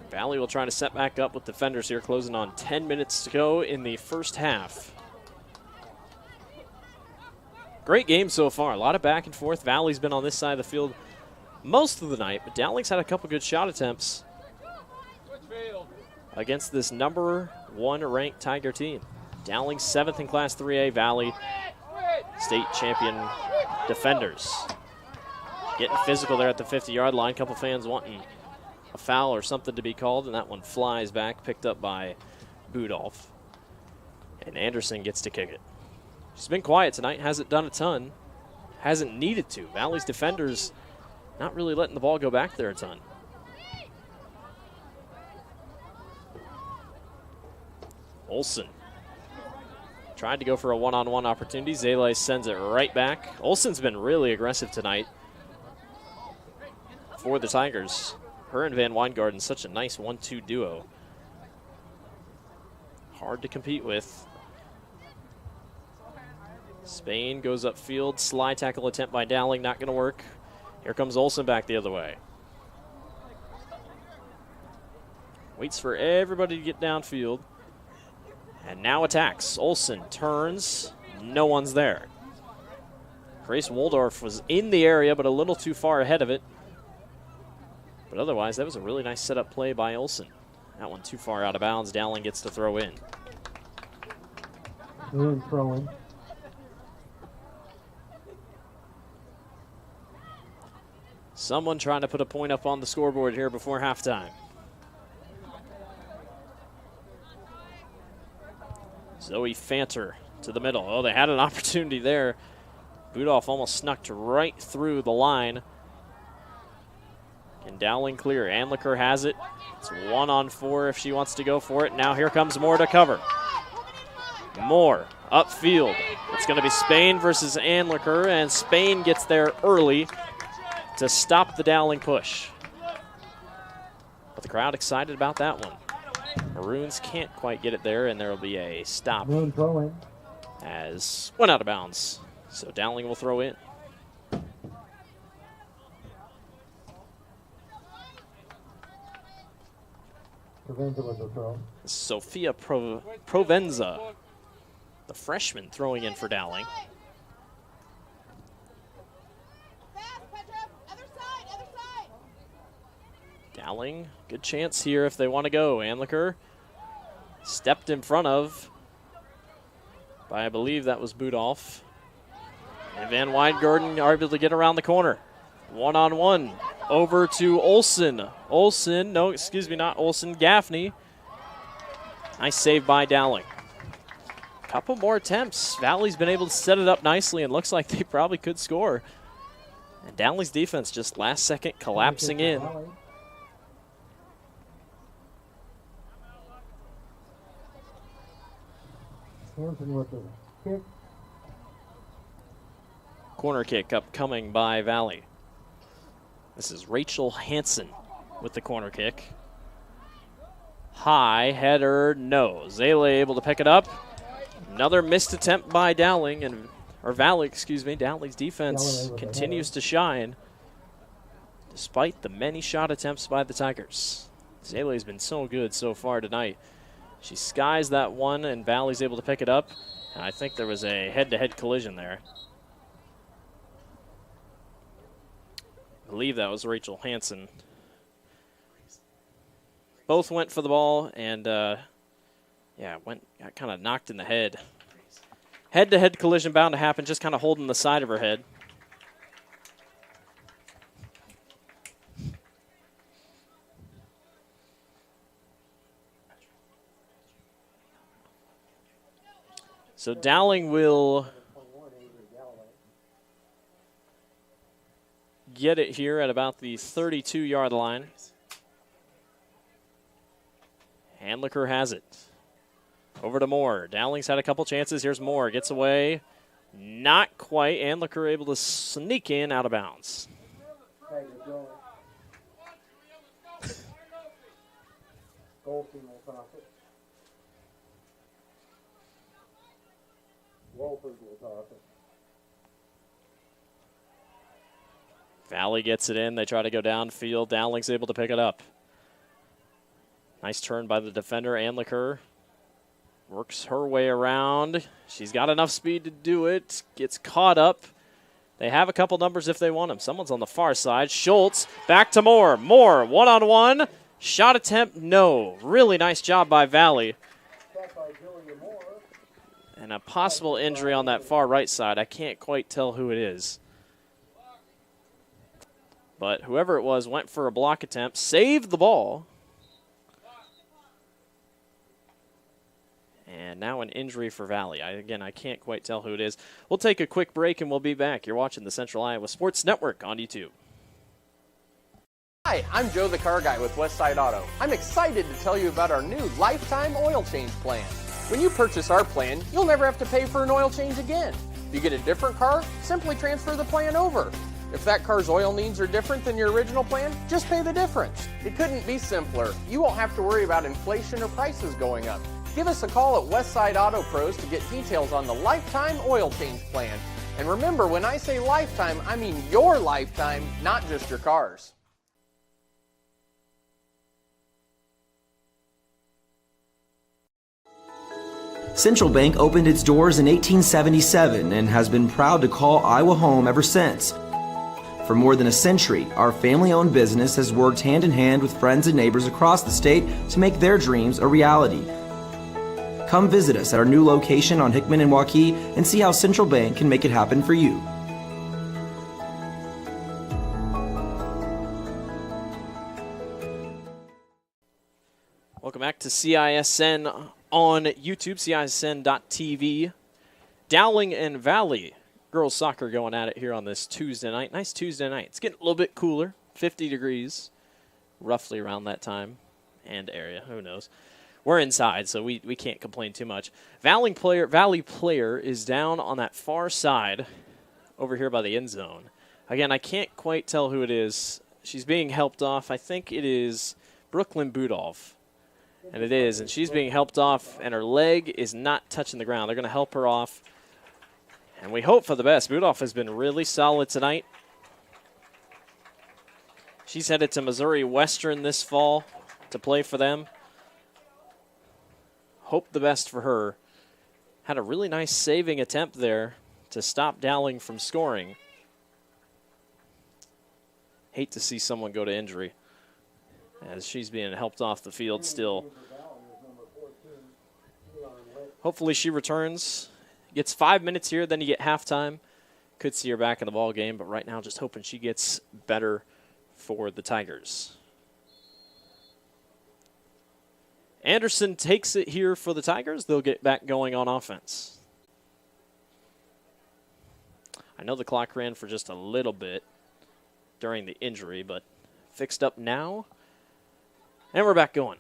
Valley will try to set back up with defenders here, closing on 10 minutes to go in the first half. Great game so far. A lot of back and forth. Valley's been on this side of the field most of the night, but Dowling's had a couple good shot attempts against this number 1 ranked Tiger team. Dowling 7th in Class 3A, Valley state champion defenders. Getting physical there at the 50-yard line. Couple fans wanting a foul or something to be called, and that one flies back, picked up by Budolf. And Anderson gets to kick it. She's been quiet tonight, hasn't done a ton, hasn't needed to. Valley's defenders not really letting the ball go back there a ton. Olsen Tried to go for a one-on-one opportunity. Zele sends it right back. Olsen's been really aggressive tonight for the Tigers. Her and Van Weingarten, such a nice 1-2 duo. Hard to compete with. Spain goes upfield. Slide tackle attempt by Dowling, not going to work. Here comes Olsen back the other way. Waits for everybody to get downfield. And now attacks. Olsen turns. No one's there. Grace Waldorf was in the area, but a little too far ahead of it. But otherwise, that was a really nice setup play by Olsen. That one too far out of bounds. Dowling gets to throw in. Throwing. Someone trying to put a point up on the scoreboard here before halftime. Zoe Fanter to the middle. Oh, they had an opportunity there. Budoff almost snuck right through the line. Can Dowling clear? Anliker has it. It's 1-on-4 if she wants to go for it. Now here comes Moore to cover. Moore upfield. It's going to be Spain versus Anliker, and Spain gets there early to stop the Dowling push. But the crowd excited about that one. Maroons can't quite get it there, and there will be a stop as went out of bounds. So Dowling will throw in. Sophia Provenza, the freshman, throwing in for Dowling. Dowling, good chance here if they want to go. Anliker stepped in front of by, I believe that was Budoff. And Van Weingarten are able to get around the corner. 1-on-1 over to Olsen. Not Olsen, Gaffney. Nice save by Dowling. Couple more attempts. Valley's been able to set it up nicely and looks like they probably could score. And Dowling's defense just last second collapsing in. Hanson with the kick. Corner kick upcoming by Valley. This is Rachel Hansen with the corner kick. High header, no. Zele able to pick it up. Another missed attempt by Dowling, Valley. Dowling's defense continues to shine despite the many shot attempts by the Tigers. Zele's been so good so far tonight. She skies that one, and Valley's able to pick it up. And I think there was a head-to-head collision there. I believe that was Rachel Hansen. Both went for the ball, and got kind of knocked in the head. Head-to-head collision bound to happen, just kind of holding the side of her head. So Dowling will get it here at about the 32-yard line. Anliker has it. Over to Moore. Dowling's had a couple chances. Here's Moore. Gets away. Not quite. Anliker able to sneak in out of bounds. Valley gets it in. They try to go downfield. Dowling's able to pick it up. Nice turn by the defender, Anliker. Works her way around. She's got enough speed to do it. Gets caught up. They have a couple numbers if they want them. Someone's on the far side. Schultz back to Moore. Moore, 1-on-1. Shot attempt, no. Really nice job by Valley. And a possible injury on that far right side. I can't quite tell who it is. But whoever it was went for a block attempt, saved the ball. And now an injury for Valley. I can't quite tell who it is. We'll take a quick break and we'll be back. You're watching the Central Iowa Sports Network on YouTube. Hi, I'm Joe the Car Guy with Westside Auto. I'm excited to tell you about our new lifetime oil change plan. When you purchase our plan, you'll never have to pay for an oil change again. If you get a different car, simply transfer the plan over. If that car's oil needs are different than your original plan, just pay the difference. It couldn't be simpler. You won't have to worry about inflation or prices going up. Give us a call at Westside Auto Pros to get details on the lifetime oil change plan. And remember, when I say lifetime, I mean your lifetime, not just your car's. Central Bank opened its doors in 1877 and has been proud to call Iowa home ever since. For more than a century, our family-owned business has worked hand in hand with friends and neighbors across the state to make their dreams a reality. Come visit us at our new location on Hickman and Waukee and see how Central Bank can make it happen for you. Welcome back to CISN on YouTube, CISN.TV. Dowling and Valley girls soccer going at it here on this Tuesday night. Nice Tuesday night. It's getting a little bit cooler, 50 degrees, roughly around that time and area. Who knows? We're inside, so we can't complain too much. Valley player is down on that far side over here by the end zone. Again, I can't quite tell who it is. She's being helped off. I think it is Brooklyn Budolf. And it is, and she's being helped off, and her leg is not touching the ground. They're going to help her off. And we hope for the best. Budolf has been really solid tonight. She's headed to Missouri Western this fall to play for them. Hope the best for her. Had a really nice saving attempt there to stop Dowling from scoring. Hate to see someone go to injury as she's being helped off the field still. Hopefully she returns. Gets 5 minutes here, then you get halftime. Could see her back in the ball game, but right now just hoping she gets better for the Tigers. Anderson takes it here for the Tigers. They'll get back going on offense. I know the clock ran for just a little bit during the injury, but fixed up now. And we're back going.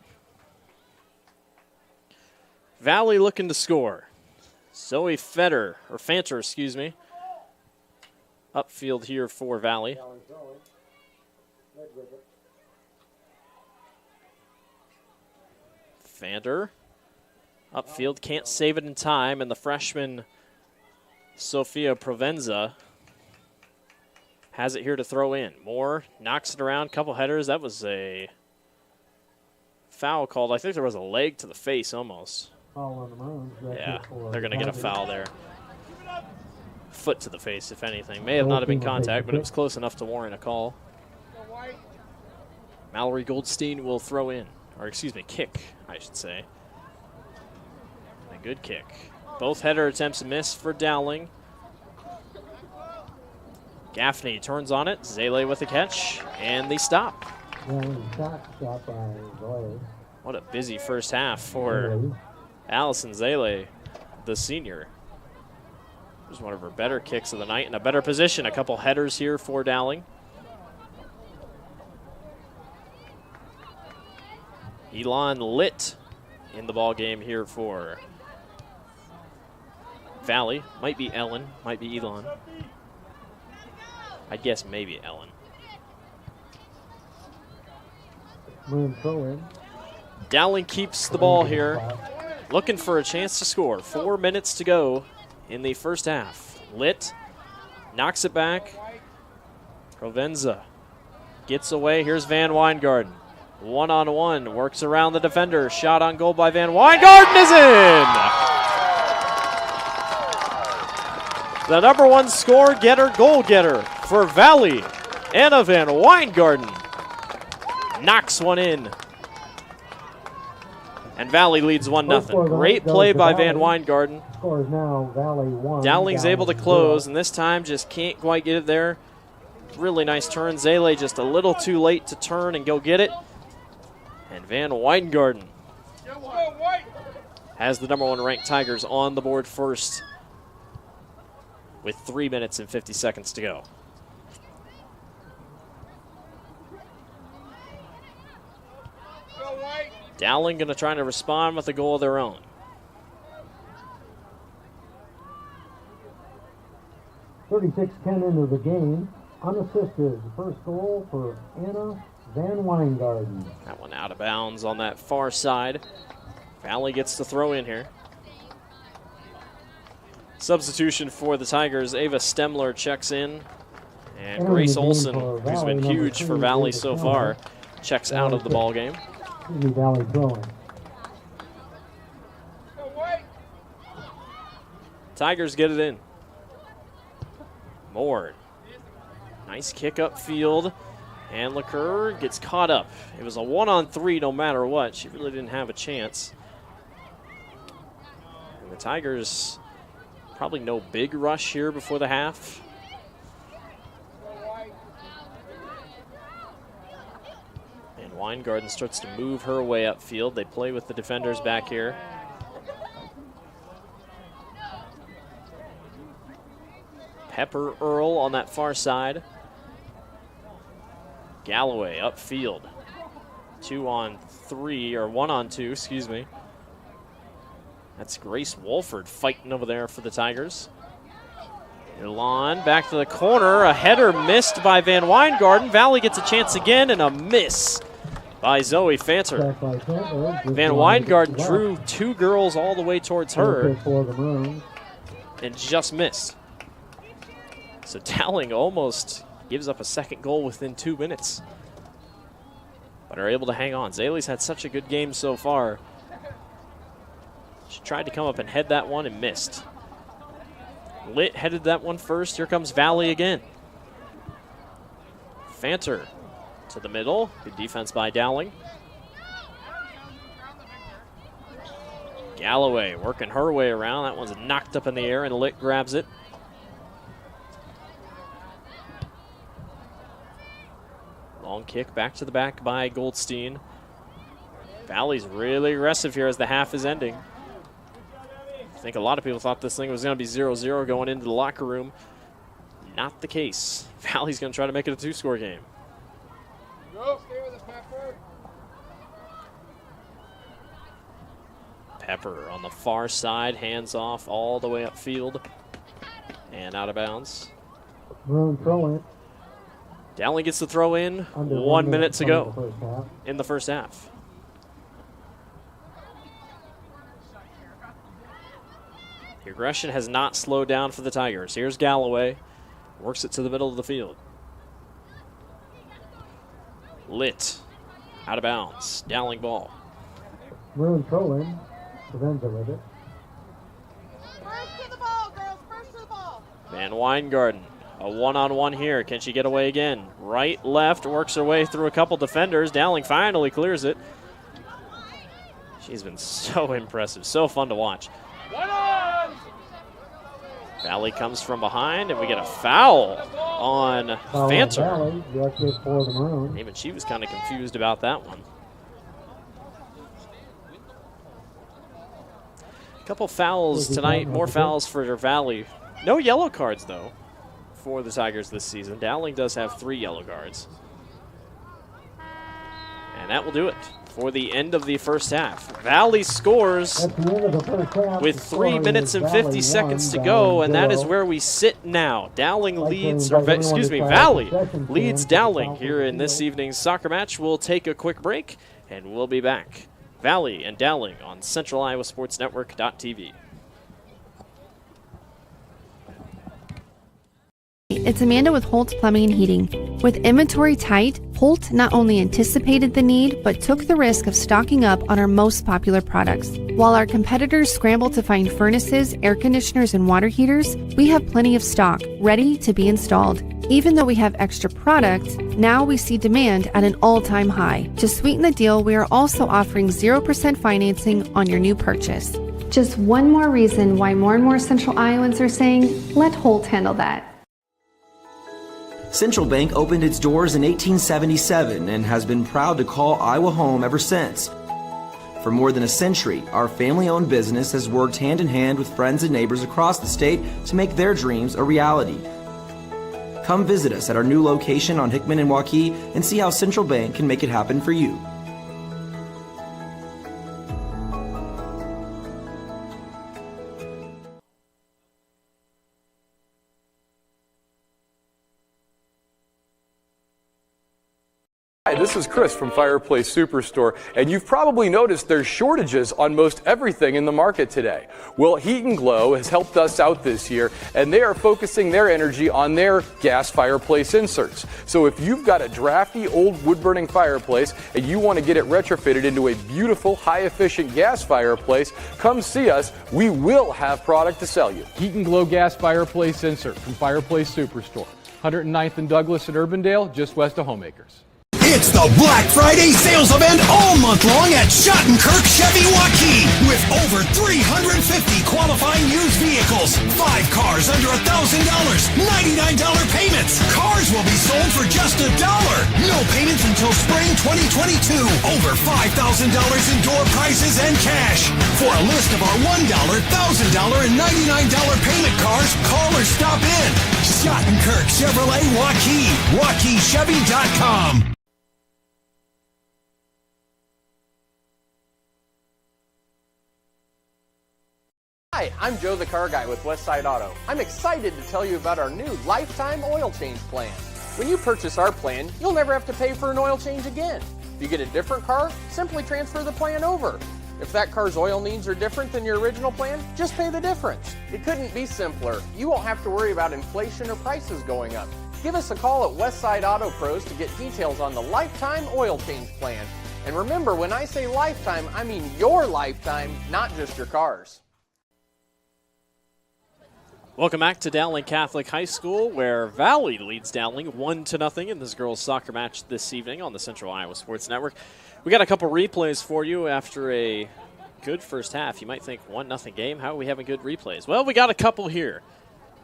Valley looking to score. Zoe Fanter, excuse me. Upfield here for Valley. Fanter. Upfield, can't save it in time, and the freshman Sofia Provenza has it here to throw in. Moore knocks it around, couple headers. That was a foul called. I think there was a leg to the face almost. Yeah, they're going to get a foul there. Foot to the face, if anything. May have not have been contact, but it was close enough to warrant a call. Mallory Goldstein will throw in. Or, excuse me, kick, I should say. A good kick. Both header attempts miss for Dowling. Gaffney turns on it. Zele with the catch, and they stop. What a busy first half for Allison Zele, the senior. It was one of her better kicks of the night in a better position. A couple headers here for Dowling. Elon Litt in the ball game here for Valley. Might be Ellen, might be Elon. I guess maybe Ellen. Dowling keeps the ball here, looking for a chance to score. 4 minutes to go in the first half. Litt knocks it back. Provenza gets away. Here's Van Weingarten. One-on-one, works around the defender. Shot on goal by Van Weingarten is in! The number one score getter, goal getter for Valley, Anna Van Weingarten, knocks one in. And Valley leads 1-0. Great play by Van Weingarten. Dowling's able to close, and this time just can't quite get it there. Really nice turn. Zele just a little too late to turn and go get it. And Van Weingarten has the number one ranked Tigers on the board first with 3 minutes and 50 seconds to go. Dowling going to try to respond with a goal of their own. 36-10 into the game. Unassisted. First goal for Anna Van Weingarten. That one out of bounds on that far side. Valley gets the throw in here. Substitution for the Tigers. Ava Stemler checks in. And Grace Olson, who's been huge for Valley so far, checks out of the ball game. Valley throwing. Tigers get it in. Moore. Nice kick upfield. And LeCoeur gets caught up. It was a 1-on-3 no matter what. She really didn't have a chance. And the Tigers, probably no big rush here before the half. And Weingarten starts to move her way upfield. They play with the defenders back here. Pepper Earl on that far side. Galloway upfield. 2-on-3, or 1-on-2, excuse me. That's Grace Wolford fighting over there for the Tigers. Ilan back to the corner. A header missed by Van Weingarten. Valley gets a chance again, and a miss by Zoe Fanter. Van Weingarten drew two girls all the way towards her and just missed. So Dowling almost gives up a second goal within 2 minutes, but are able to hang on. Zaley's had such a good game so far. She tried to come up and head that one and missed. Litt headed that one first. Here comes Valley again. Fanter to the middle. Good defense by Dowling. Galloway working her way around. That one's knocked up in the air, and Litt grabs it. Long kick back to the back by Goldstein. Valley's really aggressive here as the half is ending. I think a lot of people thought this thing was going to be 0-0 going into the locker room. Not the case. Valley's going to try to make it a two-score game. Go, stay with it, Pepper. Pepper on the far side, hands off all the way upfield and out of bounds. Maroon throw in. Dowling gets the throw in. 1 minute to go in the first half. The aggression has not slowed down for the Tigers. Here's Galloway. Works it to the middle of the field. Litt. Out of bounds. Dowling ball. Maroon throw in. Provenza with it. First to the ball, girls. First to the ball. Van Weingarten. A one-on-one here. Can she get away again? Right, left, works her way through a couple defenders. Dowling finally clears it. She's been so impressive. So fun to watch. Valley comes from behind, and we get a foul on Fanter. Even she was kind of confused about that one. A couple fouls tonight, more fouls for Valley. No yellow cards, though, for the Tigers this season. Dowling does have 3 yellow cards. And that will do it for the end of the first half. Valley scores with 3 minutes and 50 seconds to go, and that is where we sit now. Dowling leads, or Valley leads Dowling here in this evening's soccer match. We'll take a quick break, and we'll be back. Valley and Dowling on Central Iowa Sports Network.tv. It's Amanda with Holt's Plumbing and Heating. With inventory tight, Holt not only anticipated the need, but took the risk of stocking up on our most popular products. While our competitors scramble to find furnaces, air conditioners, and water heaters, we have plenty of stock, ready to be installed. Even though we have extra product, now we see demand at an all-time high. To sweeten the deal, we are also offering 0% financing on your new purchase. Just one more reason why more and more Central Iowans are saying, let Holt handle that. Central Bank opened its doors in 1877 and has been proud to call Iowa home ever since. For more than a century, our family-owned business has worked hand in hand with friends and neighbors across the state to make their dreams a reality. Come visit us at our new location on Hickman and Waukee and see how Central Bank can make it happen for you. Hi, this is Chris from Fireplace Superstore, and you've probably noticed there's shortages on most everything in the market today. Well, Heat and Glow has helped us out this year, and they are focusing their energy on their gas fireplace inserts. So if you've got a drafty old wood-burning fireplace and you want to get it retrofitted into a beautiful, high-efficient gas fireplace, come see us. We will have product to sell you. Heat and Glow gas fireplace insert from Fireplace Superstore. 109th and Douglas in Urbandale, just west of Homeacres. It's the Black Friday sales event all month long at Schottenkirk Chevy Waukee with over 350 qualifying used vehicles, 5 cars under $1,000, $99 payments. Cars will be sold for just $1. No payments until spring 2022. Over $5,000 in door prices and cash. For a list of our $1, $1,000, and $99 payment cars, call or stop in. Schottenkirk Chevrolet Waukee. WaukeeChevy.com. Hi, I'm Joe the Car Guy with Westside Auto. I'm excited to tell you about our new lifetime oil change plan. When you purchase our plan, you'll never have to pay for an oil change again. If you get a different car, simply transfer the plan over. If that car's oil needs are different than your original plan, just pay the difference. It couldn't be simpler. You won't have to worry about inflation or prices going up. Give us a call at Westside Auto Pros to get details on the lifetime oil change plan. And remember, when I say lifetime, I mean your lifetime, not just your car's. Welcome back to Dowling Catholic High School, where Valley leads Dowling 1-0 in this girls' soccer match this evening on the Central Iowa Sports Network. We got a couple replays for you after a good first half. You might think 1-0 game. How are we having good replays? Well, we got a couple here.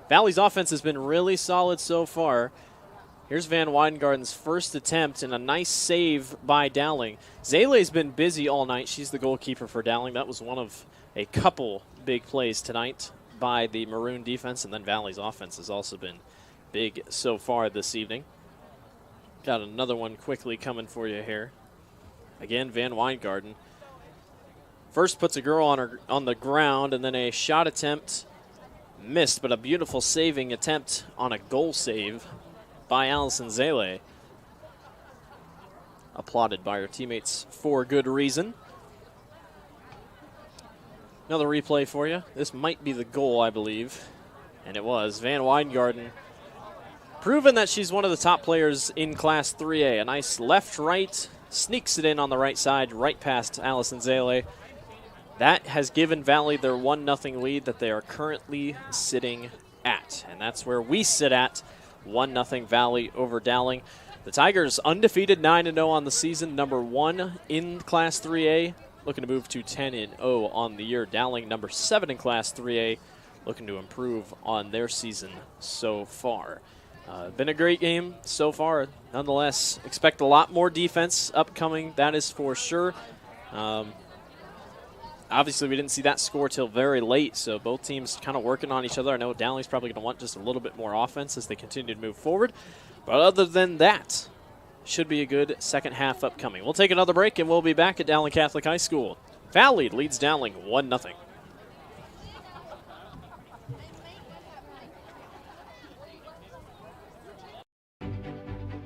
Valley's offense has been really solid so far. Here's Van Weidengarten's first attempt and a nice save by Dowling. Zale's been busy all night. She's the goalkeeper for Dowling. That was one of a couple big plays tonight by the Maroon defense, and then Valley's offense has also been big so far this evening. Got another one quickly coming for you here. Again, Van Weingarten first puts a girl on the ground, and then a shot attempt missed, but a beautiful saving attempt on a goal save by Allison Zale. Applauded by her teammates for good reason. Another replay for you. This might be the goal, I believe. And it was. Van Weingarten proven that she's one of the top players in Class 3A. A nice left-right, sneaks it in on the right side, right past Allison Zale. That has given Valley their 1-0 lead that they are currently sitting at. And that's where we sit at, 1-0 Valley over Dowling. The Tigers undefeated 9-0 on the season, number 1 in Class 3A. Looking to move to 10-0 on the year. Dowling, number 7 in Class 3A, looking to improve on their season so far. Been a great game so far. Nonetheless, expect a lot more defense upcoming, that is for sure. Obviously, we didn't see that score till very late, so both teams kind of working on each other. I know Dowling's probably going to want just a little bit more offense as they continue to move forward. But other than that, should be a good second half upcoming. We'll take another break, and we'll be back at Dowling Catholic High School. Valley leads Dowling 1-0.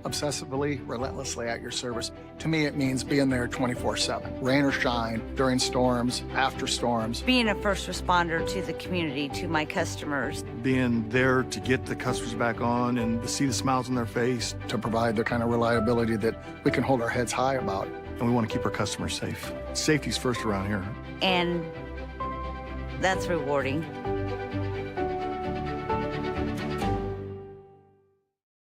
Obsessively, relentlessly at your service. To me, it means being there 24/7. Rain or shine, during storms, after storms. Being a first responder to the community, to my customers. Being there to get the customers back on and to see the smiles on their face. To provide the kind of reliability that we can hold our heads high about. And we want to keep our customers safe. Safety's first around here. And that's rewarding.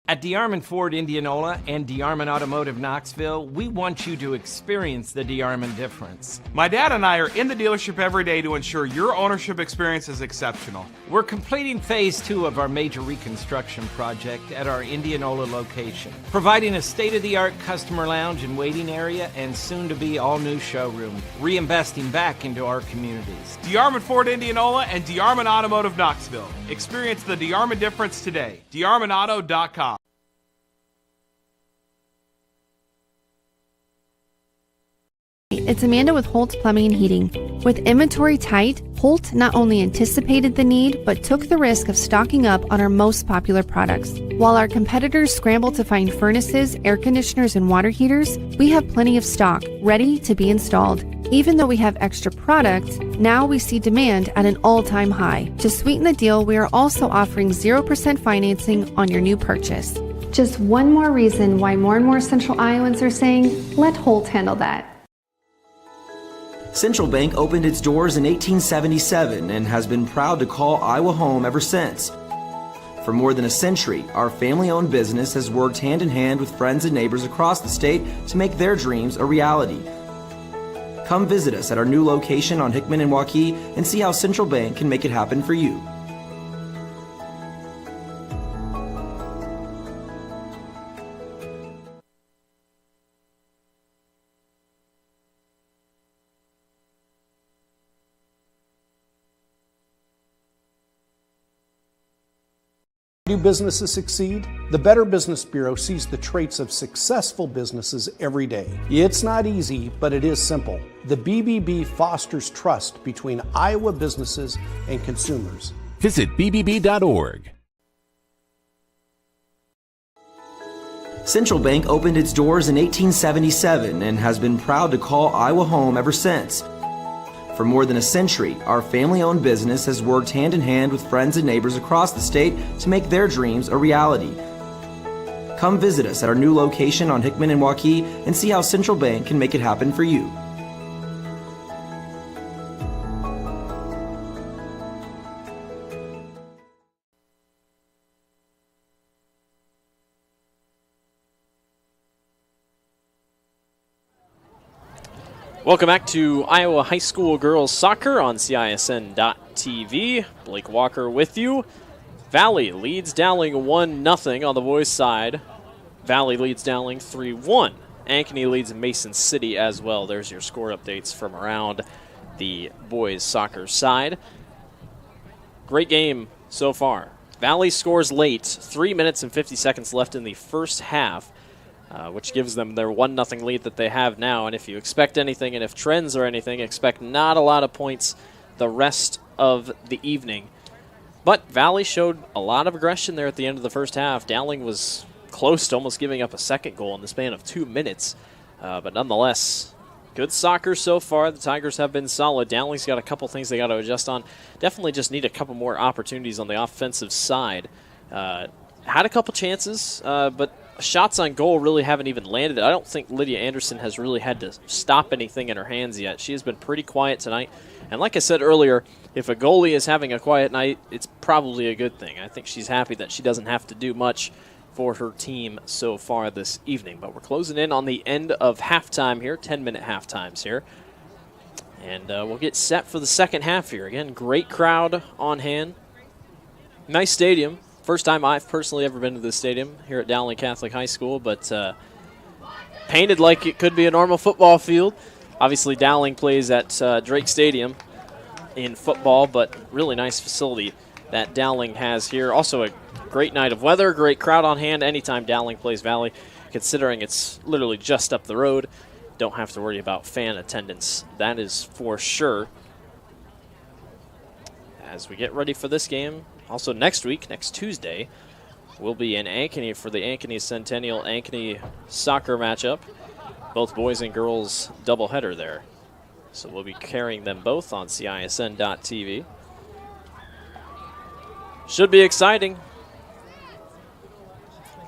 At DeArmond Ford Indianola and DeArmond Automotive Knoxville, we want you to experience the DeArmond difference. My dad and I are in the dealership every day to ensure your ownership experience is exceptional. We're completing phase 2 of our major reconstruction project at our Indianola location, providing a state-of-the-art customer lounge and waiting area and soon-to-be all-new showroom, reinvesting back into our communities. DeArmond Ford Indianola and DeArmond Automotive Knoxville. Experience the DeArmond difference today. DeArmondAuto.com. It's Amanda with Holtz Plumbing and Heating. With inventory tight, Holt not only anticipated the need, but took the risk of stocking up on our most popular products. While our competitors scramble to find furnaces, air conditioners, and water heaters, we have plenty of stock, ready to be installed. Even though we have extra product, now we see demand at an all-time high. To sweeten the deal, we are also offering 0% financing on your new purchase. Just one more reason why more and more Central Iowans are saying, let Holt handle that. Central Bank opened its doors in 1877 and has been proud to call Iowa home ever since. For more than a century, our family-owned business has worked hand in hand with friends and neighbors across the state to make their dreams a reality. Come visit us at our new location on Hickman and Waukee and see how Central Bank can make it happen for you. Do businesses succeed? The Better Business Bureau sees the traits of successful businesses every day. It's not easy, but it is simple. The BBB fosters trust between Iowa businesses and consumers. Visit bbb.org. Central Bank opened its doors in 1877 and has been proud to call Iowa home ever since. For more than a century, our family-owned business has worked hand in hand with friends and neighbors across the state to make their dreams a reality. Come visit us at our new location on Hickman and Waukee and see how Central Bank can make it happen for you. Welcome back to Iowa High School Girls Soccer on CISN.TV. Blake Walker with you. Valley leads Dowling 1-0 on the boys' side. Valley leads Dowling 3-1. Ankeny leads Mason City as well. There's your score updates from around the boys' soccer side. Great game so far. Valley scores late, 3 minutes and 50 seconds left in the first half. Which gives them their 1-0 lead that they have now. And if you expect anything, and if trends are anything, expect not a lot of points the rest of the evening. But Valley showed a lot of aggression there at the end of the first half. Dowling was close to almost giving up a second goal in the span of 2 minutes. But nonetheless, good soccer so far. The Tigers have been solid. Dowling's got a couple things they got to adjust on. Definitely just need a couple more opportunities on the offensive side. Had a couple chances, but shots on goal really haven't even landed. I don't think Lydia Anderson has really had to stop anything in her hands yet. She has been pretty quiet tonight. And like I said earlier, if a goalie is having a quiet night, it's probably a good thing. I think she's happy that she doesn't have to do much for her team so far this evening. But we're closing in on the end of halftime here, 10-minute halftimes here. And we'll get set for the second half here. Again, great crowd on hand. Nice stadium. First time I've personally ever been to this stadium here at Dowling Catholic High School, but painted like it could be a normal football field. Obviously, Dowling plays at Drake Stadium in football, but really nice facility that Dowling has here. Also a great night of weather, great crowd on hand anytime Dowling plays Valley, considering it's literally just up the road. Don't have to worry about fan attendance. That is for sure. As we get ready for this game, also next week, next Tuesday, we'll be in Ankeny for the Ankeny Centennial Ankeny soccer matchup. Both boys and girls doubleheader there. So we'll be carrying them both on CISN.TV. Should be exciting.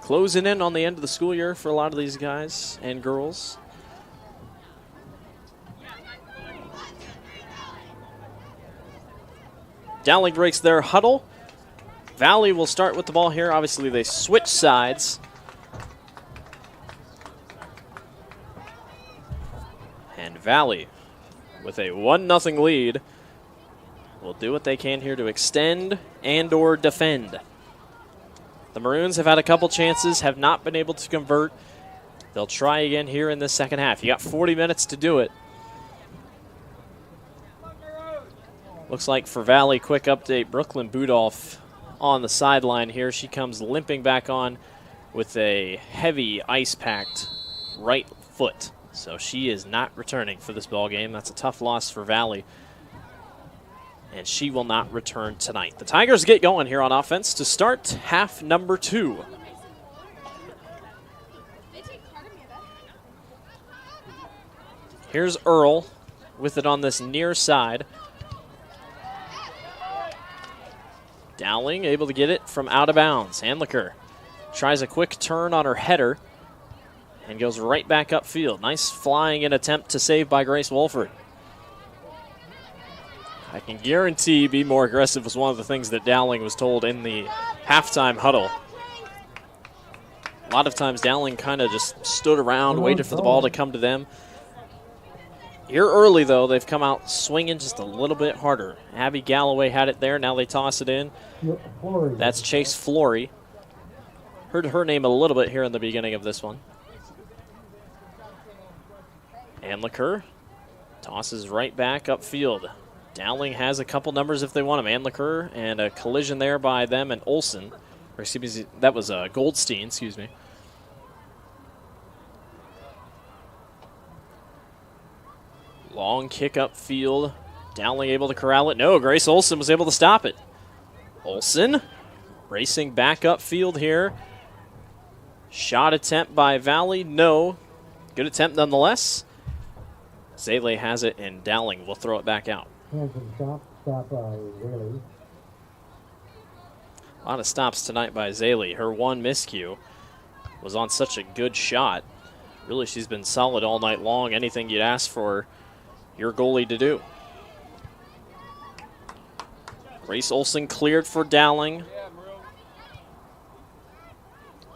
Closing in on the end of the school year for a lot of these guys and girls. Dowling breaks their huddle. Valley will start with the ball here. Obviously, they switch sides. And Valley, with a 1-0 lead, will do what they can here to extend and or defend. The Maroons have had a couple chances, have not been able to convert. They'll try again here in the second half. You got 40 minutes to do it. Looks like for Valley, quick update, Brooklyn Budolph on the sideline here. She comes limping back on with a heavy ice-packed right foot. So she is not returning for this ball game. That's a tough loss for Valley. And she will not return tonight. The Tigers get going here on offense to start half number 2. Here's Earl with it on this near side. Dowling able to get it from out of bounds. Handlicker tries a quick turn on her header and goes right back upfield. Nice flying in attempt to save by Grace Wolford. I can guarantee be more aggressive was one of the things that Dowling was told in the halftime huddle. A lot of times Dowling kind of just stood around, waited for the ball to come to them. Here early, though, they've come out swinging just a little bit harder. Abby Galloway had it there. Now they toss it in. That's Chase Flory. Heard her name a little bit here in the beginning of this one. Andlicker tosses right back upfield. Dowling has a couple numbers if they want him. Andlicker and a collision there by them and Olsen. Or excuse me, that was Goldstein, excuse me. Long kick upfield. Dowling able to corral it. No, Grace Olsen was able to stop it. Olsen racing back upfield here. Shot attempt by Valley. No. Good attempt nonetheless. Zale has it, and Dowling will throw it back out. A lot of stops tonight by Zale. Her one miscue was on such a good shot. Really, she's been solid all night long. Anything you'd ask for your goalie to do. Grace Olsen cleared for Dowling.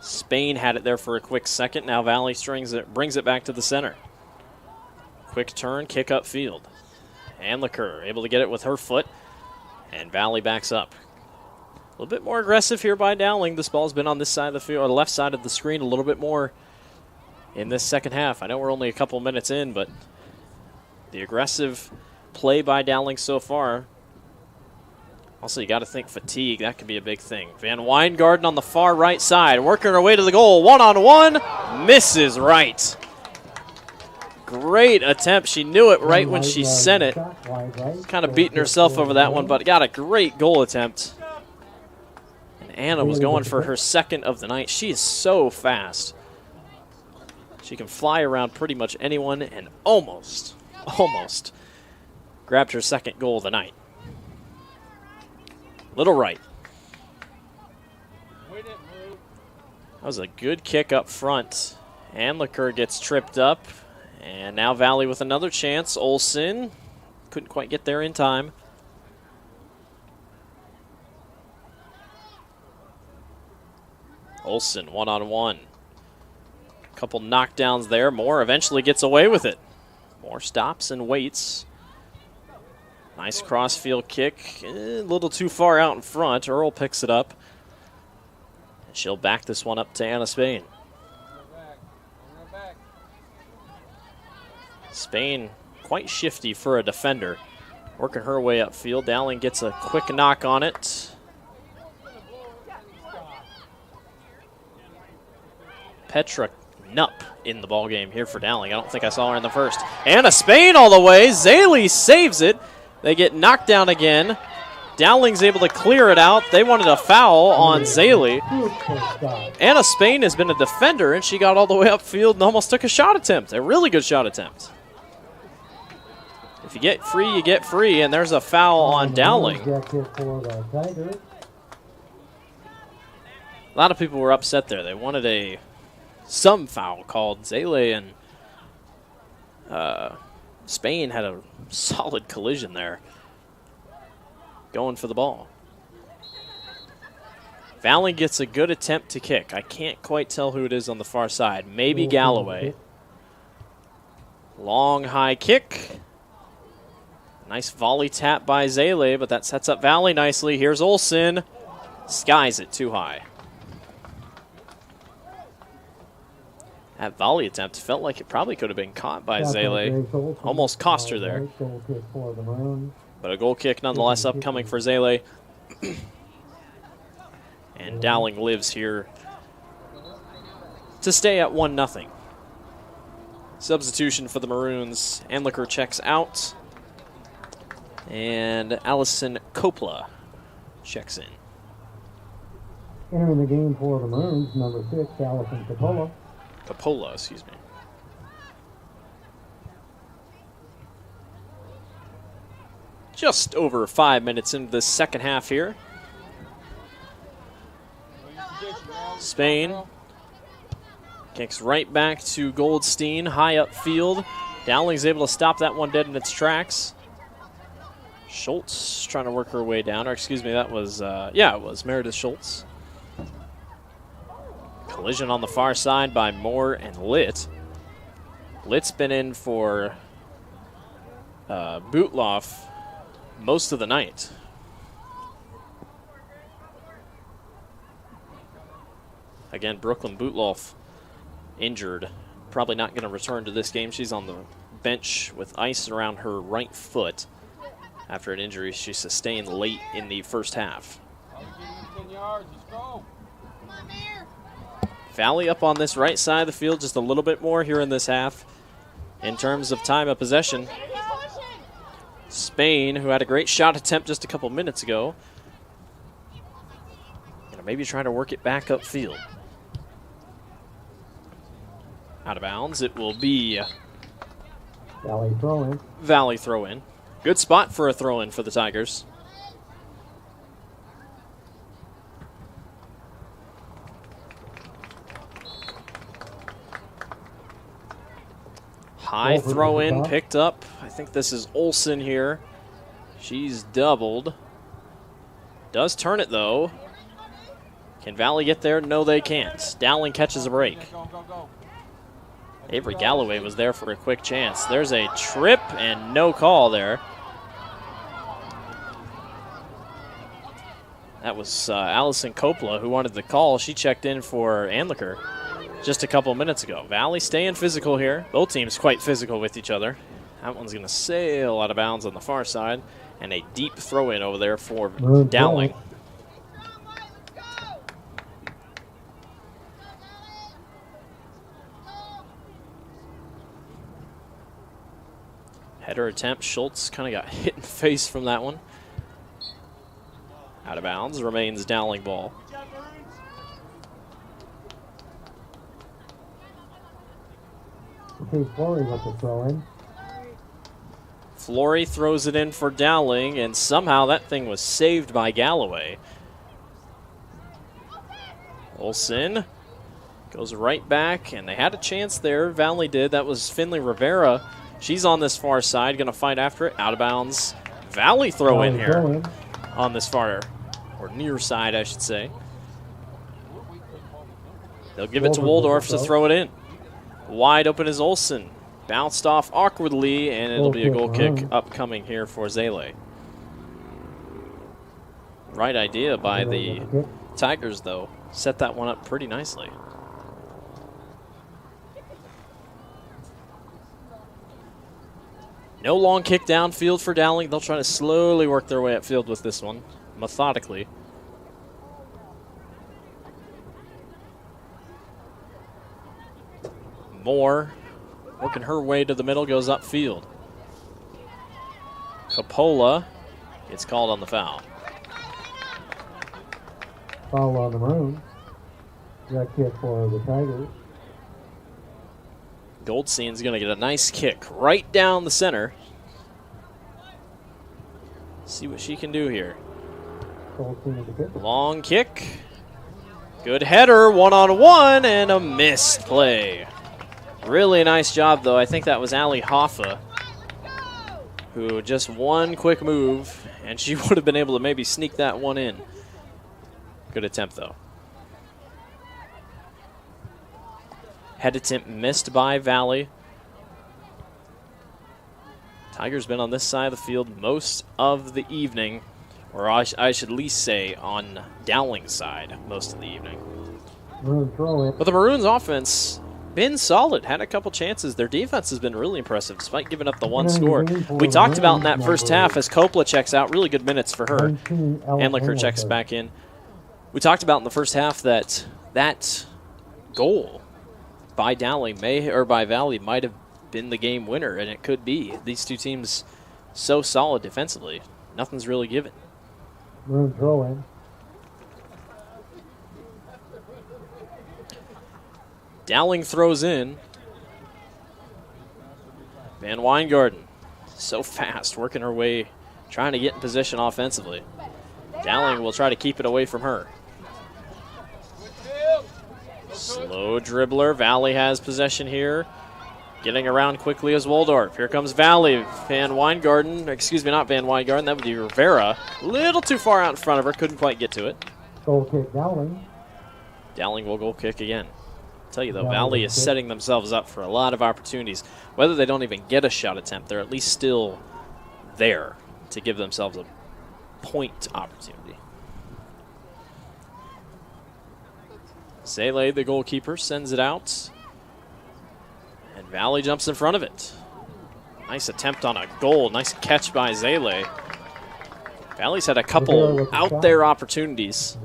Spain had it there for a quick second. Now Valley brings it back to the center. Quick turn, kick upfield. Andlicker able to get it with her foot, and Valley backs up. A little bit more aggressive here by Dowling. This ball's been on this side of the field, or the left side of the screen, a little bit more in this second half. I know we're only a couple minutes in, but the aggressive play by Dowling so far. Also, you got to think fatigue. That could be a big thing. Van Weingarten on the far right side, working her way to the goal. One-on-one, misses right. Great attempt. She knew it right when she sent it. Kind of beating herself over that one, but got a great goal attempt. And Anna was going for her second of the night. She is so fast. She can fly around pretty much anyone and almost grabbed her second goal of the night. Little right. That was a good kick up front. Andlicker gets tripped up. And now Valley with another chance. Olsen couldn't quite get there in time. Olsen one-on-one. Couple knockdowns there. Moore eventually gets away with it. Moore stops and waits. Nice crossfield kick. A little too far out in front. Earl picks it up. And she'll back this one up to Anna Spain. Spain quite shifty for a defender. Working her way upfield. Dowling gets a quick knock on it. Petra Knupp in the ballgame here for Dowling. I don't think I saw her in the first. Anna Spain all the way. Zaley saves it. They get knocked down again. Dowling's able to clear it out. They wanted a foul on Zaley. Anna Spain has been a defender, and she got all the way upfield and almost took a shot attempt. A really good shot attempt. If you get free, you get free, and there's a foul on Dowling. A lot of people were upset there. They wanted some foul called. Zale and Spain had a solid collision there. Going for the ball. Valley gets a good attempt to kick. I can't quite tell who it is on the far side. Maybe Galloway. Long high kick. Nice volley tap by Zale, but that sets up Valley nicely. Here's Olsen. Skies it too high. That volley attempt felt like it probably could have been caught by Zale. Almost cost her there. But a goal kick nonetheless upcoming for Zale. And Dowling lives here to stay at 1-0. Substitution for the Maroons. Anliker checks out. And Allison Coppola checks in. Entering the game for the Maroons, number 6, Allison Coppola. Coppola, excuse me. Just over 5 minutes into the second half here. Spain kicks right back to Goldstein, high upfield. Dowling's able to stop that one dead in its tracks. Schultz trying to work her way down, or excuse me, that was, it was Meredith Schultz. Collision on the far side by Moore and Litt. Litt's been in for Bootloff most of the night. Again, Brooklyn Bootloff injured. Probably not going to return to this game. She's on the bench with ice around her right foot after an injury she sustained late in the first half. Valley up on this right side of the field just a little bit more here in this half in terms of time of possession. Spain, who had a great shot attempt just a couple minutes ago, gonna maybe try to work it back upfield. Out of bounds, it will be Valley throw-in. Valley throw-in. Good spot for a throw-in for the Tigers. High throw-in picked up. I think this is Olsen here. She's doubled. Does turn it, though. Can Valley get there? No, they can't. Dowling catches a break. Avery Galloway was there for a quick chance. There's a trip and no call there. That was Allison Coppola who wanted the call. She checked in for Anliker just a couple minutes ago. Valley staying physical here. Both teams quite physical with each other. That one's going to sail out of bounds on the far side. And a deep throw-in over there for Dowling. Header attempt. Schultz kind of got hit in the face from that one. Out of bounds. Remains Dowling ball. Okay, Flory with the throw-in. Flory throws it in for Dowling, and somehow that thing was saved by Galloway. Olsen goes right back, and they had a chance there. Valley did. That was Finley Rivera. She's on this far side, going to fight after it. Out of bounds. Valley throw in here on this far, or near side, I should say. They'll give it to Waldorf to throw it in. Wide open is Olsen. Bounced off awkwardly, and it'll be a goal kick upcoming here for Zele. Right idea by the Tigers, though. Set that one up pretty nicely. No long kick downfield for Dowling. They'll try to slowly work their way upfield with this one, methodically. Moore working her way to the middle, goes upfield. Coppola gets called on the foul. Foul on the Maroons. That kick for the Tigers. Goldstein's going to get a nice kick right down the center. See what she can do here. Long kick. Good header, one-on-one, and a missed play. Really nice job, though. I think that was Allie Hoffa, who just one quick move, and she would have been able to maybe sneak that one in. Good attempt, though. Head attempt missed by Valley. Tigers been on this side of the field most of the evening, or I should at least say on Dowling's side most of the evening. But the Maroons' offense been solid, had a couple chances. Their defense has been really impressive despite giving up the one score. We talked about in that first half as Coppola checks out, really good minutes for her. Anliker checks back in. We talked about in the first half that that goal by Dowling by Valley might have been the game winner, and it could be. These two teams so solid defensively. Nothing's really given. Maroon throw in. Dowling throws in. Van Weingarten, so fast, working her way, trying to get in position offensively. Dowling will try to keep it away from her. Slow dribbler. Valley has possession here. Getting around quickly is Waldorf. Here comes Valley. Van Weingarten, excuse me, not Van Weingarten, that would be Rivera. A little too far out in front of her, couldn't quite get to it. Goal kick, Dowling. Dowling will goal kick again. I'll tell you though, Valley is setting themselves up for a lot of opportunities. Whether they don't even get a shot attempt, they're at least still there to give themselves a point opportunity. Zele, the goalkeeper, sends it out. And Valley jumps in front of it. Nice attempt on a goal. Nice catch by Zele. Valley's had a couple out there opportunities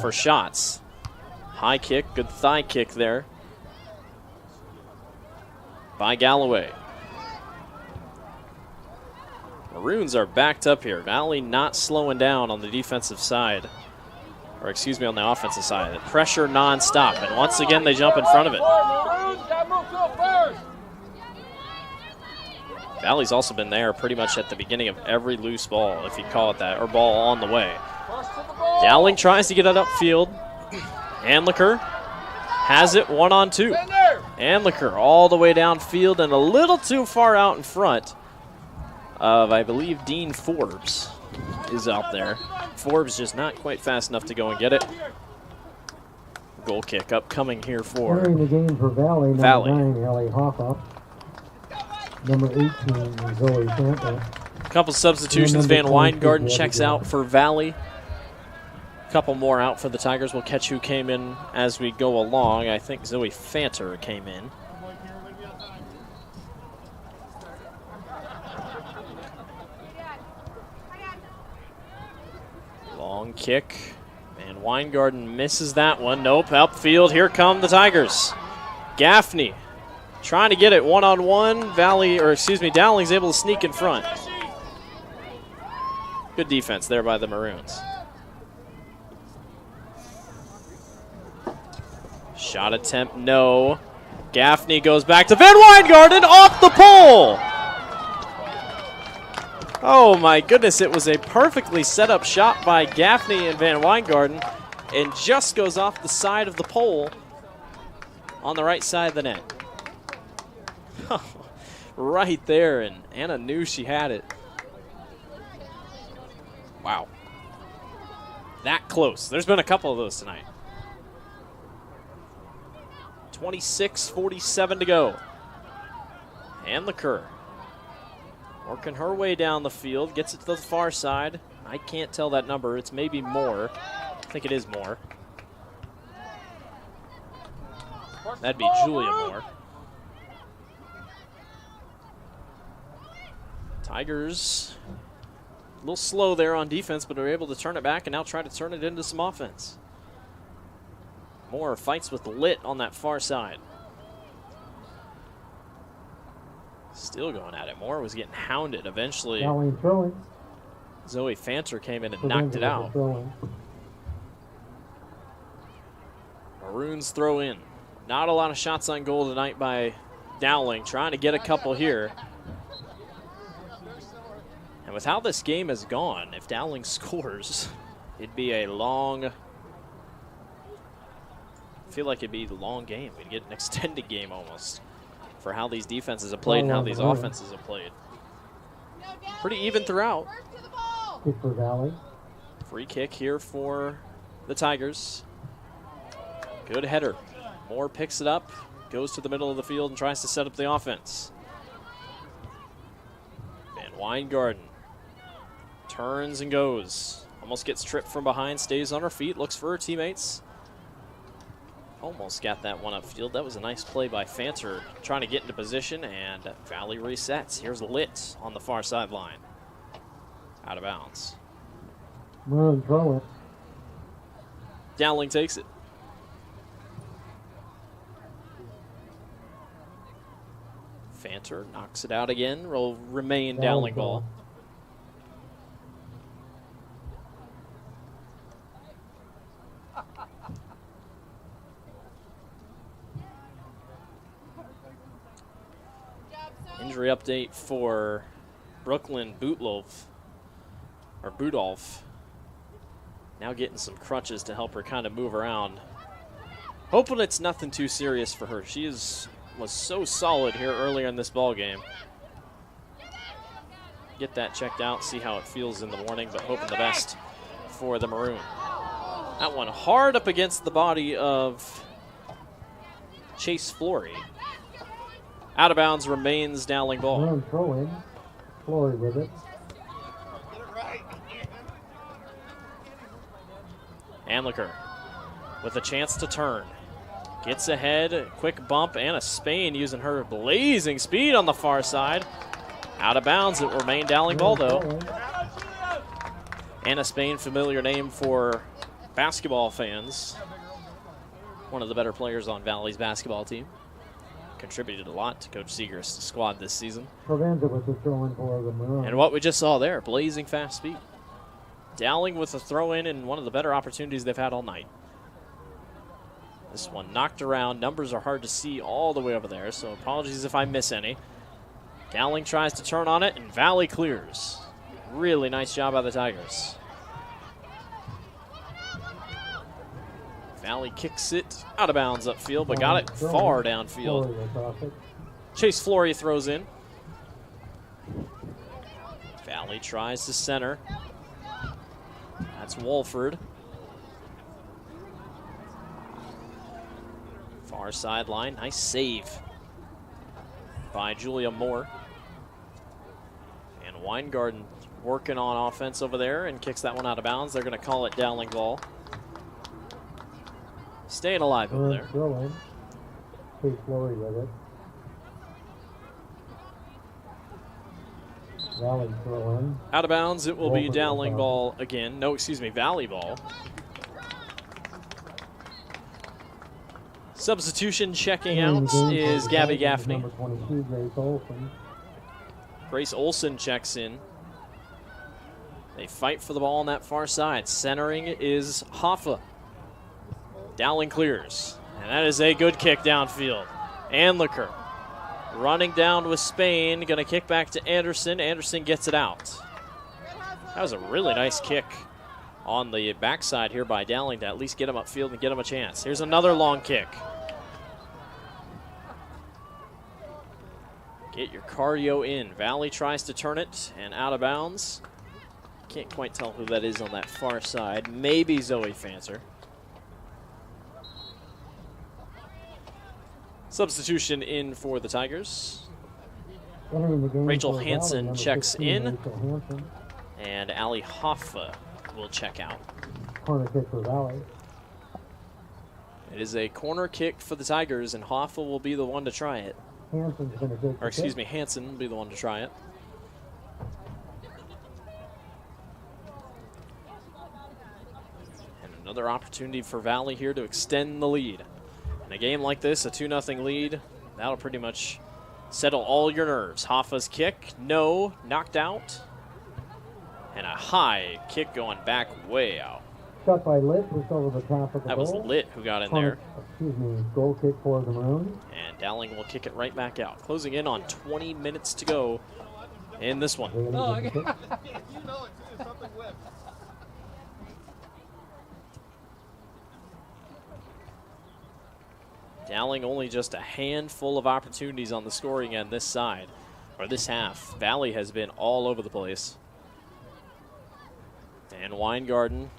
for shots. High kick, good thigh kick there by Galloway. Maroons are backed up here. Valley not slowing down on the defensive side. Or excuse me, on the offensive side. Pressure nonstop, and once again they jump in front of it. Valley's also been there pretty much at the beginning of every loose ball, if you call it that, or ball on the way. Dowling tries to get it upfield. Anliker has it 1-on-2. Anliker all the way downfield and a little too far out in front of, I believe, Dean Forbes is out there. Forbes just not quite fast enough to go and get it. Goal kick upcoming here for Carrying the game for Valley, number 9, Ellie Hoffa. Number 18, Zoe Santa. Couple substitutions. Van Weingarten checks out for Valley. Couple more out for the Tigers. We'll catch who came in as we go along. I think Zoe Fanter came in. Long kick. And Weingarten misses that one. Nope, upfield. Here come the Tigers. Gaffney trying to get it one-on-one. Dowling's able to sneak in front. Good defense there by the Maroons. Shot attempt, no. Gaffney goes back to Van Weingarten off the pole. Oh my goodness, it was a perfectly set up shot by Gaffney and Van Weingarten and just goes off the side of the pole on the right side of the net. Right there, and Anna knew she had it. Wow. That close. There's been a couple of those tonight. 26:47 to go. Anliker working her way down the field, gets it to the far side. I can't tell that number. It's maybe more. I think it is more. That'd be Julia Moore. Tigers a little slow there on defense, but are able to turn it back and now try to turn it into some offense. Moore fights with Lit on that far side. Still going at it. Moore was getting hounded. Eventually, Zoe Fanter came in and knocked it out. Maroons throw in. Not a lot of shots on goal tonight by Dowling. Trying to get a couple here. And with how this game has gone, if Dowling scores, it'd be a long... I feel like it'd be a long game. We'd get an extended game almost for how these defenses have played and how these offenses have played. Pretty even throughout. Kick for Valley. Free kick here for the Tigers. Good header. Moore picks it up, goes to the middle of the field and tries to set up the offense. Van Weingarten turns and goes. Almost gets tripped from behind, stays on her feet, looks for her teammates. Almost got that one upfield. That was a nice play by Fanter, trying to get into position, and Valley resets. Here's Lit on the far sideline. Out of bounds. Maroon throw it. Dowling takes it. counter, knocks it out again, will remain Dowling ball. Injury update for Brooklyn Budolf. Now getting some crutches to help her kind of move around. Hoping it's nothing too serious for her. She was so solid here earlier in this ball game. Get that checked out, see how it feels in the morning, but hoping the best for the Maroon. That one hard up against the body of Chase Flory. Out of bounds remains Dowling ball. Maroon throw in. Flory with it. Amliker with a chance to turn. Gets ahead, quick bump, Anna Spain using her blazing speed on the far side. Out of bounds, it will remain Dowling ball though. Anna Spain, familiar name for basketball fans. One of the better players on Valley's basketball team. Contributed a lot to Coach Seeger's squad this season. Provenza with the throw in for the Maroon. And what we just saw there, blazing fast speed. Dowling with a throw in and one of the better opportunities they've had all night. This one knocked around. Numbers are hard to see all the way over there, so apologies if I miss any. Dowling tries to turn on it, and Valley clears. Really nice job by the Tigers. Valley kicks it out of bounds upfield, but got it far downfield. Chase Flory throws in. Valley tries to center. That's Wolford. Far sideline, nice save by Julia Moore. And Weingarten working on offense over there and kicks that one out of bounds. They're going to call it Dowling ball. Staying alive over there. Throw in. Chase Flory with it. Valley throw in. Out of bounds, it will be Dowling ball again. No, excuse me, Valley ball. Substitution checking out is Gabby Gaffney. Number 22, Grace Olson. Grace Olson checks in. They fight for the ball on that far side. Centering is Hoffa. Dowling clears. And that is a good kick downfield. Anliker running down with Spain. Going to kick back to Anderson. Anderson gets it out. That was a really nice kick on the backside here by Dowling to at least get him upfield and get him a chance. Here's another long kick. Get your cardio in. Valley tries to turn it and out of bounds. Can't quite tell who that is on that far side. Maybe Zoe Fancer. Substitution in for the Tigers. Rachel Hansen checks in. And Allie Hoffa will check out. Corner kick for Valley. It is a corner kick for the Tigers, and Hoffa will be the one to try it. Hansen's going to take Or excuse me, Hansen will be the one to try it. And another opportunity for Valley here to extend the lead. In a game like this, a 2-0 lead, that'll pretty much settle all your nerves. Hoffa's kick, no, knocked out. And a high kick going back way out. Shot by Litt, just over the top of the That goal. was Litt who got in there. Excuse me, goal kick for the Maroons. And Dowling will kick it right back out. Closing in on 20 minutes to go in this one. Dowling only just a handful of opportunities on the scoring end this side, or this half. Valley has been all over the place. And Weingarten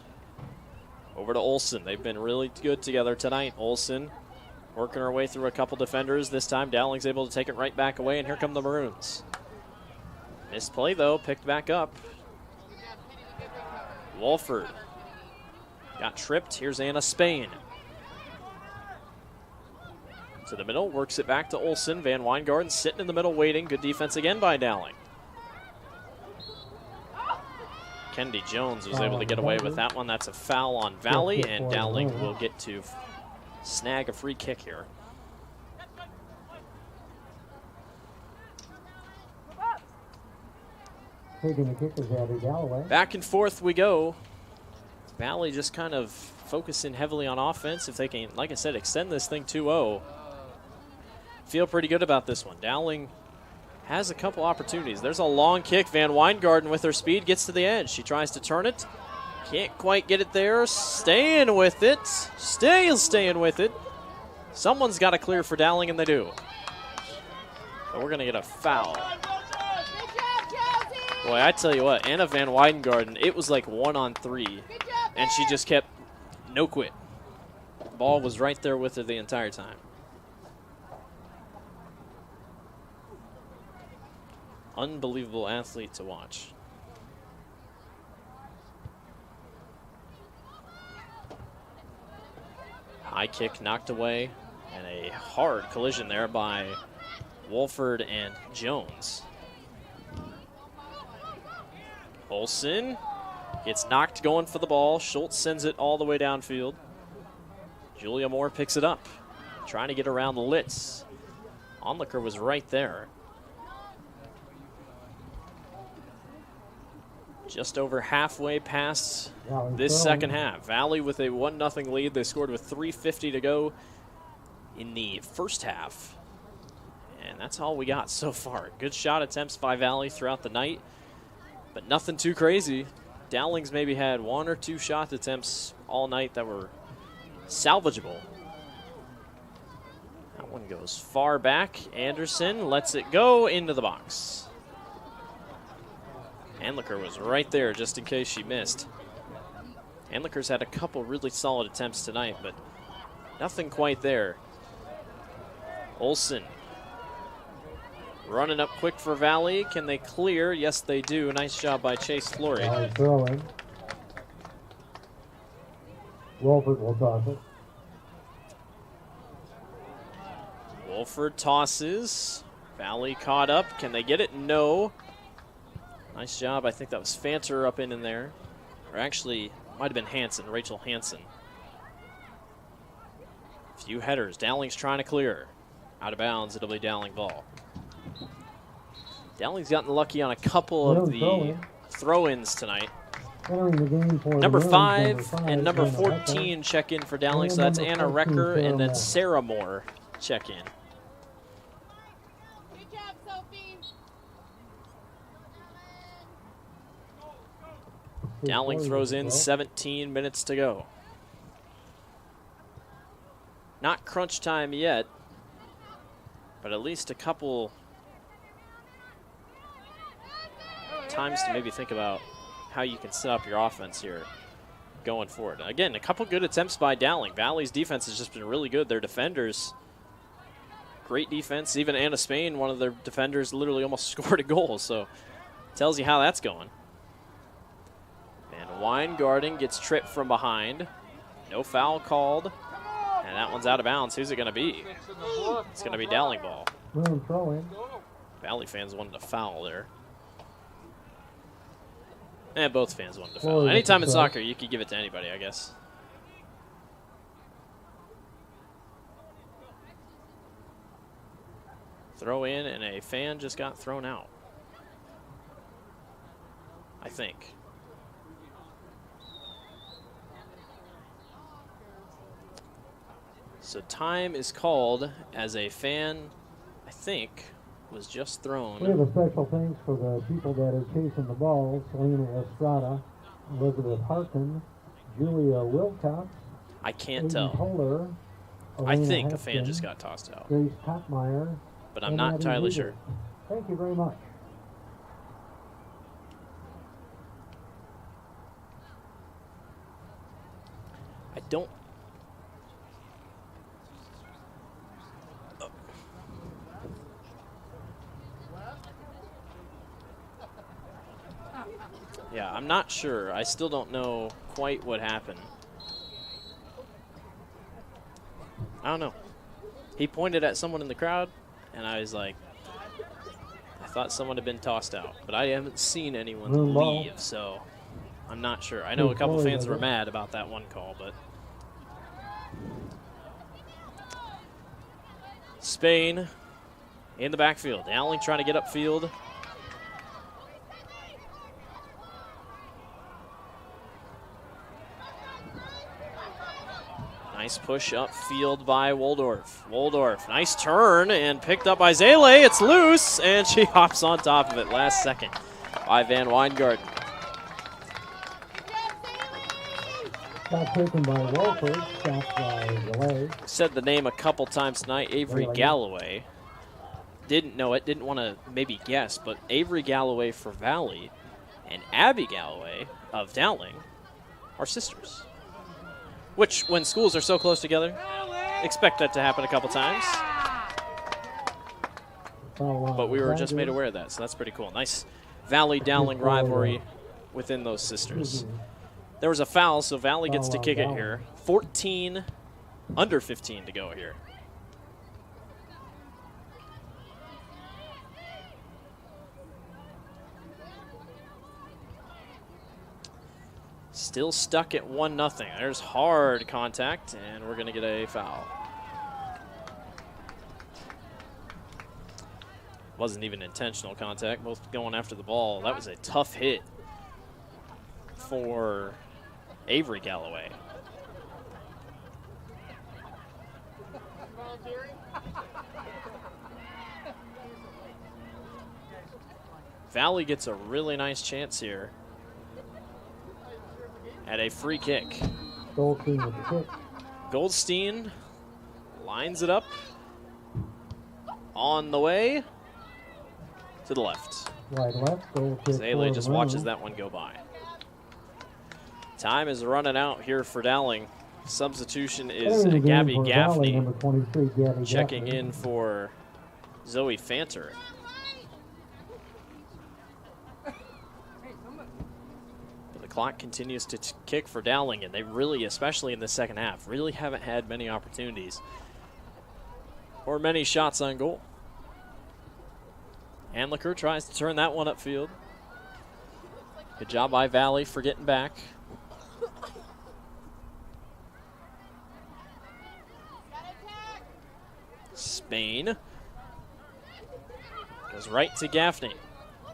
over to Olsen. They've been really good together tonight. Olsen working her way through a couple defenders. This time Dowling's able to take it right back away, and here come the Maroons. Missed play, though, picked back up. Wolford got tripped. Here's Anna Spain. To the middle, works it back to Olsen. Van Weingarten sitting in the middle waiting. Good defense again by Dowling. Kennedy Jones was able to get away with that one. That's a foul on Valley, and Dowling will get to snag a free kick here. Taking the kick is Abby Galloway. Back and forth we go. Valley just kind of focusing heavily on offense. If they can, like I said, extend this thing 2-0. Feel pretty good about this one. Dowling has a couple opportunities. There's a long kick. Van Weingarten with her speed gets to the edge. She tries to turn it. Can't quite get it there. Staying with it. Staying with it. Someone's got to clear for Dowling, and they do. But we're going to get a foul. Boy, I tell you what, Anna Van Weingarten, it was like 1-on-3, and she just kept no quit. Ball was right there with her the entire time. Unbelievable athlete to watch. High kick knocked away, and a hard collision there by Wolford and Jones. Olsen gets knocked going for the ball. Schultz sends it all the way downfield. Julia Moore picks it up, trying to get around the Litz. Onliker was right there. Just over halfway past this second half. Valley with a 1-0 lead. They scored with 3:50 to go in the first half. And that's all we got so far. Good shot attempts by Valley throughout the night, but nothing too crazy. Dowling's maybe had 1 or 2 shot attempts all night that were salvageable. That one goes far back. Anderson lets it go into the box. Handlicker was right there just in case she missed. Handlicker's had a couple really solid attempts tonight, but nothing quite there. Olsen running up quick for Valley. Can they clear? Yes, they do. Nice job by Chase Flory. Throwing. Wolford will toss it. Wolford tosses. Valley caught up. Can they get it? No. Nice job. I think that was Fanter up in there. Or actually, might have been Hansen, Rachel Hansen. Few headers. Dowling's trying to clear. Out of bounds. It'll be Dowling ball. Dowling's gotten lucky on a couple of the throw-ins tonight. Number 5 and number 14 check in for Dowling. So that's Anna Recker and then Sarah Moore check in. Dowling throws in 17 minutes to go. Not crunch time yet, but at least a couple times to maybe think about how you can set up your offense here going forward. Again, a couple good attempts by Dowling. Valley's defense has just been really good. Their defenders, great defense. Even Anna Spain, one of their defenders, literally almost scored a goal, so tells you how that's going. And Weingarten gets tripped from behind. No foul called. And that one's out of bounds. Who's it going to be? It's going to be Dowling ball. Valley fans wanted a foul there. And both fans wanted a foul. Anytime in soccer, you could give it to anybody, I guess. Throw in, and a fan just got thrown out. I think. So time is called as a fan, I think, was just thrown. We have a special thanks for the people that are chasing the ball. Selena Estrada, Elizabeth Harkin, Julia Wilcox. I can't tell. Kohler, I think a fan just got tossed out. Grace Topmeyer. But I'm not entirely sure. Thank you very much. I don't. Yeah, I'm not sure. I still don't know quite what happened. I don't know. He pointed at someone in the crowd, and I was like, I thought someone had been tossed out, but I haven't seen anyone leave, so I'm not sure. I know a couple fans were mad about that one call, but Spain in the backfield. Dowling trying to get upfield. Nice push upfield by Woldorf. Woldorf, nice turn and picked up by Zale. It's loose and she hops on top of it last second by Van Weingarten. Shot taken by Wolford, shot by Delay. Said the name a couple times tonight, Avery Galloway. Didn't know it, didn't want to maybe guess, but Avery Galloway for Valley and Abby Galloway of Dowling are sisters. Which, when schools are so close together, expect that to happen a couple times. But we were just made aware of that, so that's pretty cool. Nice Valley-Dowling rivalry within those sisters. There was a foul, so Valley gets to kick it here. 14, under 15 to go here. Still stuck at 1-0. There's hard contact, and we're going to get a foul. Wasn't even intentional contact, both going after the ball. That was a tough hit for Avery Galloway. Valley gets a really nice chance here at a free kick. Goldstein with the kick. Goldstein lines it up on the way to the left. Right, left, goal kick. Zale just watches that one go by. Time is running out here for Dowling. Substitution is Gabby Gaffney checking in for Zoe Fanter. But the clock continues to kick for Dowling, and they really, especially in the second half, really haven't had many opportunities or many shots on goal. Handlicker tries to turn that one upfield. Good job by Valley for getting back. Spain goes right to Gaffney.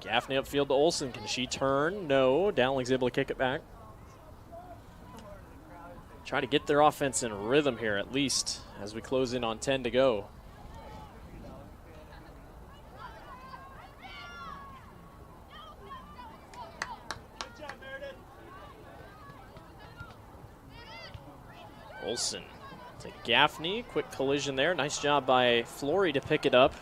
Gaffney upfield to Olsen. Can she turn? No. Dowling's able to kick it back. Try to get their offense in rhythm here at least as we close in on 10 to go. Olsen to Gaffney. Quick collision there. Nice job by Flory to pick it up.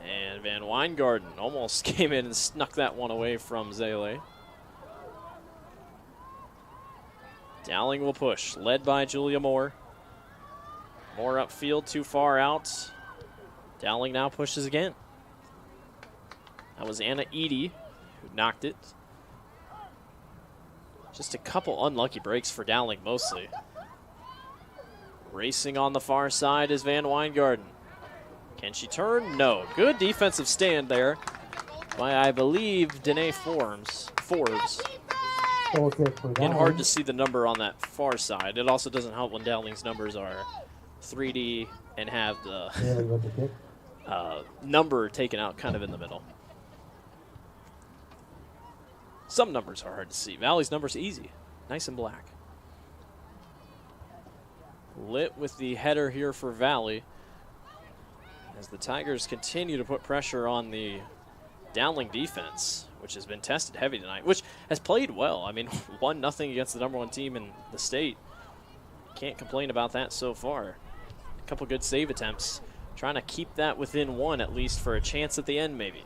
And Van Weingarten almost came in and snuck that one away from Zale. Dowling will push, led by Julia Moore. Moore upfield, too far out. Dowling now pushes again. That was Anna Eady who knocked it. Just a couple unlucky breaks for Dowling mostly. Racing on the far side is Van Weingarten. Can she turn? No. Good defensive stand there by, I believe, Danae Forbes. Again, hard to see the number on that far side. It also doesn't help when Dowling's numbers are 3D and have the number taken out kind of in the middle. Some numbers are hard to see. Valley's numbers easy. Nice and black. Lit with the header here for Valley as the Tigers continue to put pressure on the Dowling defense, which has been tested heavy tonight, which has played well. I mean, 1-0 against the #1 team in the state. Can't complain about that so far. A couple good save attempts. Trying to keep that within one at least for a chance at the end maybe.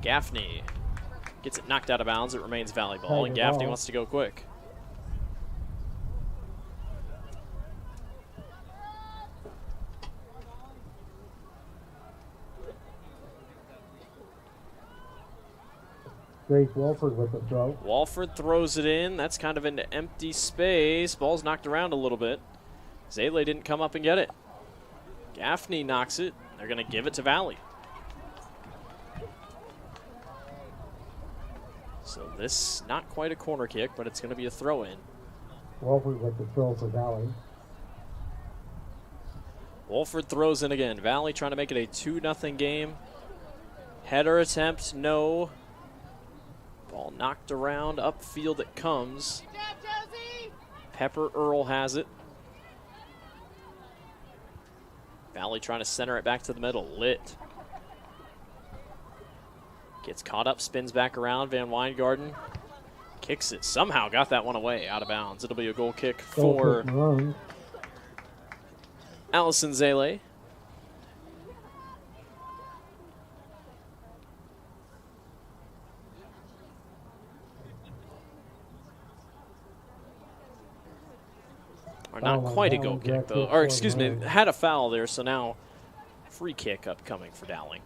Gaffney gets it knocked out of bounds. It remains Valley ball, and Gaffney wants to go quick. Grace Walford with the throw. Walford throws it in. That's kind of into empty space. Ball's knocked around a little bit. Zale didn't come up and get it. Gaffney knocks it. They're going to give it to Valley. So this, not quite a corner kick, but it's going to be a throw-in. Walford with the throw for Valley. Walford throws in again. Valley trying to make it a 2-0 game. Header attempt, no. Ball knocked around, upfield it comes. Pepper Earl has it. Valley trying to center it back to the middle. Lit. Gets caught up, spins back around. Van Weingarten kicks it. Somehow got that one away, out of bounds. It'll be a goal kick for Allison Zele. Or not quite a goal kick, though. Or, excuse me, had a foul there, so now free kick upcoming for Dowling.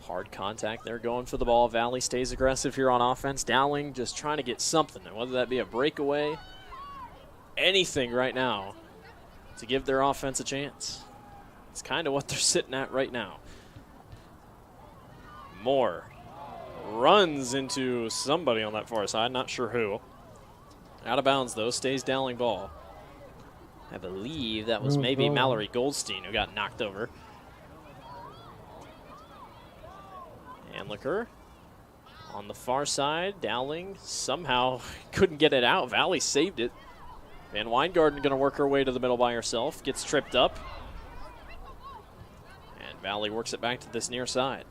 Hard contact there, going for the ball. Valley stays aggressive here on offense. Dowling just trying to get something, whether that be a breakaway, anything right now to give their offense a chance. It's kind of what they're sitting at right now. Moore runs into somebody on that far side, not sure who. Out of bounds, though, stays Dowling ball. I believe that was maybe Mallory Goldstein who got knocked over. Handlicker on the far side. Dowling somehow couldn't get it out. Valley saved it. Van Weingarten going to work her way to the middle by herself. Gets tripped up. And Valley works it back to this near side.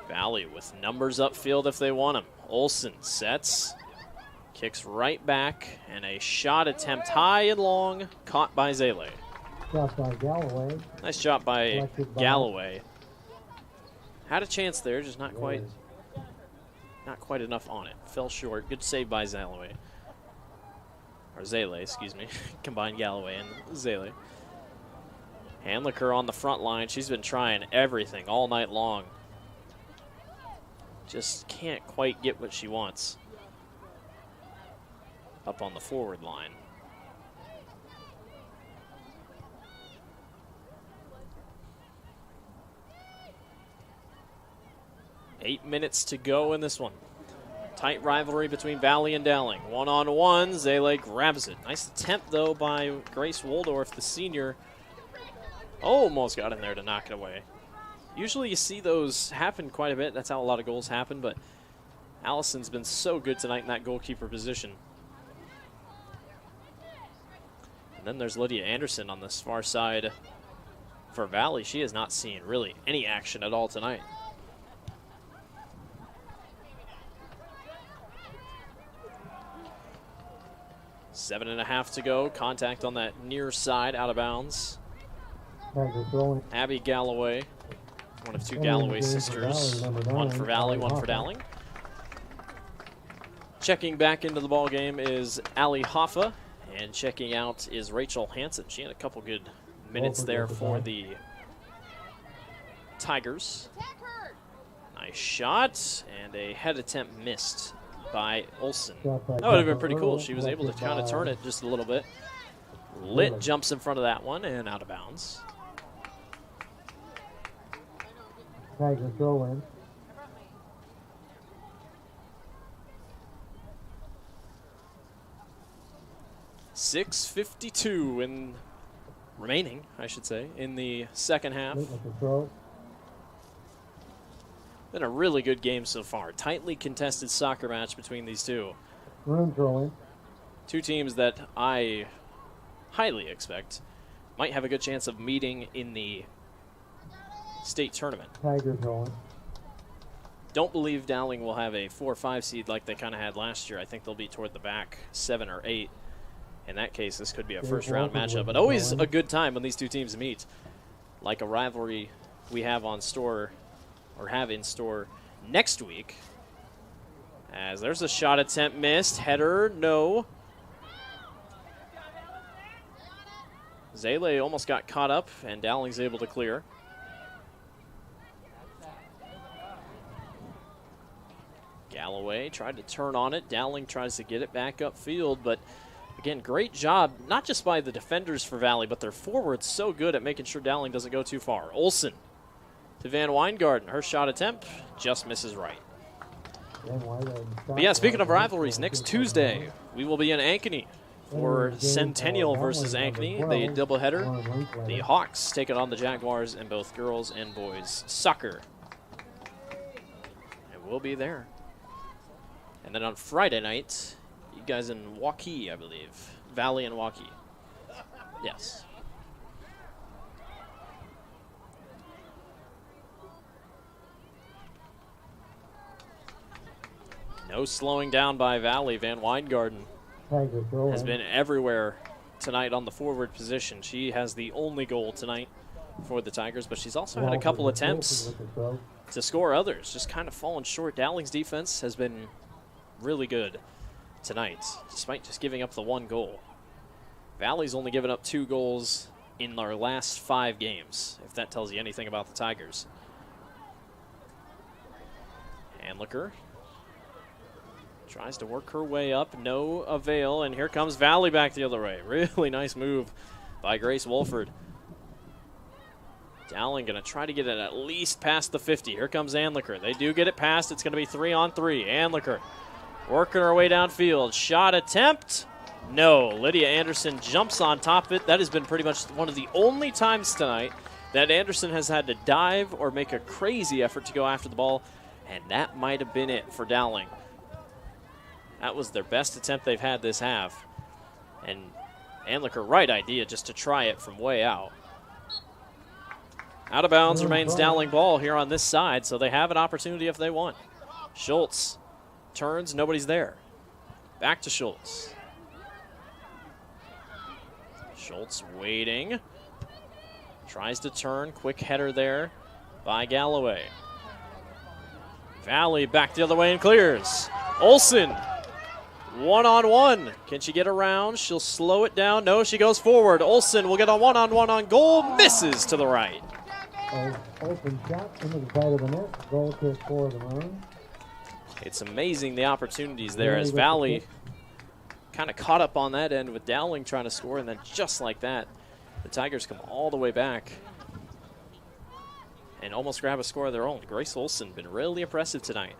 Valley with numbers upfield if they want them. Olsen sets, kicks right back, and a shot attempt high and long, caught by Zele. Shot by Galloway. Nice shot by Galloway. Had a chance there, just not quite enough on it. Fell short. Good save by Zele. Or Zele, excuse me. Combined Galloway and Zele. Handlicker on the front line. She's been trying everything all night long. Just can't quite get what she wants up on the forward line. Eight minutes to go in this one. Tight rivalry between Valley and Dowling. One-on-one, Zele grabs it. Nice attempt, though, by Grace Waldorf, the senior. Almost got in there to knock it away. Usually you see those happen quite a bit. That's how a lot of goals happen, but Allison's been so good tonight in that goalkeeper position. And then there's Lydia Anderson on this far side for Valley. She has not seen really any action at all tonight. Seven and a half to go. Contact on that near side, out of bounds. Abby Galloway. One of two Galloway sisters. One for Valley, one for Dowling. Checking back into the ball game is Allie Hoffa, and checking out is Rachel Hansen. She had a couple good minutes there for the Tigers. Nice shot, and a head attempt missed by Olsen. That would have been pretty cool. She was able to kind of turn it just a little bit. Lit jumps in front of that one and out of bounds. Tiger throw in. .6:52 in remaining, I should say, in the second half. Been a really good game so far. Tightly contested soccer match between these two. Two teams that I highly expect might have a good chance of meeting in the state tournament. Tigers rolling. Don't believe Dowling will have a 4 or 5 seed like they kind of had last year. I think they'll be toward the back, 7 or 8. In that case, this could be a first-round matchup. But always a good time when these two teams meet. Like a rivalry we have on store, or have in store next week. As there's a shot attempt missed. Header, no. Zele almost got caught up, and Dowling's able to clear. Galloway tried to turn on it. Dowling tries to get it back upfield, but again, great job, not just by the defenders for Valley, but their forwards so good at making sure Dowling doesn't go too far. Olsen to Van Weingarten. Her shot attempt just misses right. But yeah, speaking of rivalries, next Tuesday we will be in Ankeny for Centennial versus Ankeny, the doubleheader. The Hawks taking on the Jaguars in both girls and boys soccer. And we'll be there. And then on Friday night, you guys in Waukee, I believe. Valley and Waukee. Yes. No slowing down by Valley. Van Weingarten has been everywhere tonight on the forward position. She has the only goal tonight for the Tigers, but she's also had a couple attempts to score others, just kind of fallen short. Dowling's defense has been really good tonight, despite just giving up the one goal. Valley's only given up 2 goals in their last 5 games, if that tells you anything about the Tigers. Handlicker tries to work her way up, no avail, and here comes Valley back the other way. Really nice move by Grace Wolford. Dowling going to try to get it at least past the 50. Here comes Anliker. They do get it past. It's going to be 3-on-3. Anliker working her way downfield. Shot attempt. No. Lydia Anderson jumps on top of it. That has been pretty much one of the only times tonight that Anderson has had to dive or make a crazy effort to go after the ball, and that might have been it for Dowling. That was their best attempt they've had this half. And Anliker, right idea just to try it from way out. Out of bounds remains Dowling ball here on this side, so they have an opportunity if they want. Schultz turns, nobody's there. Back to Schultz. Schultz waiting. Tries to turn, quick header there by Galloway. Valley back the other way and clears. Olsen, 1-on-1. Can she get around? She'll slow it down. No, she goes forward. Olsen will get a 1-on-1 on goal. Misses to the right. Open shot into the side of the net. Goal kick for the Maroons. It's amazing the opportunities there as Valley kind of caught up on that end with Dowling trying to score, and then just like that, the Tigers come all the way back and almost grab a score of their own. Grace Olsen been really impressive tonight.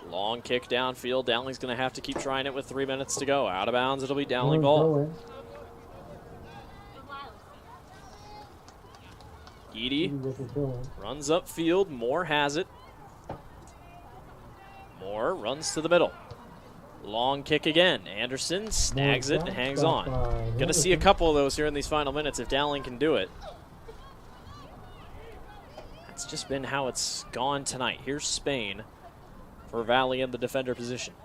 Long kick downfield. Dowling's going to have to keep trying it with 3 minutes to go. Out of bounds, it'll be Dowling ball. Edie runs upfield. Moore has it. Moore runs to the middle. Long kick again. Anderson snags it and hangs on. Going to see a couple of those here in these final minutes if Dowling can do it. That's just been how it's gone tonight. Here's Spain for Valley in the defender position.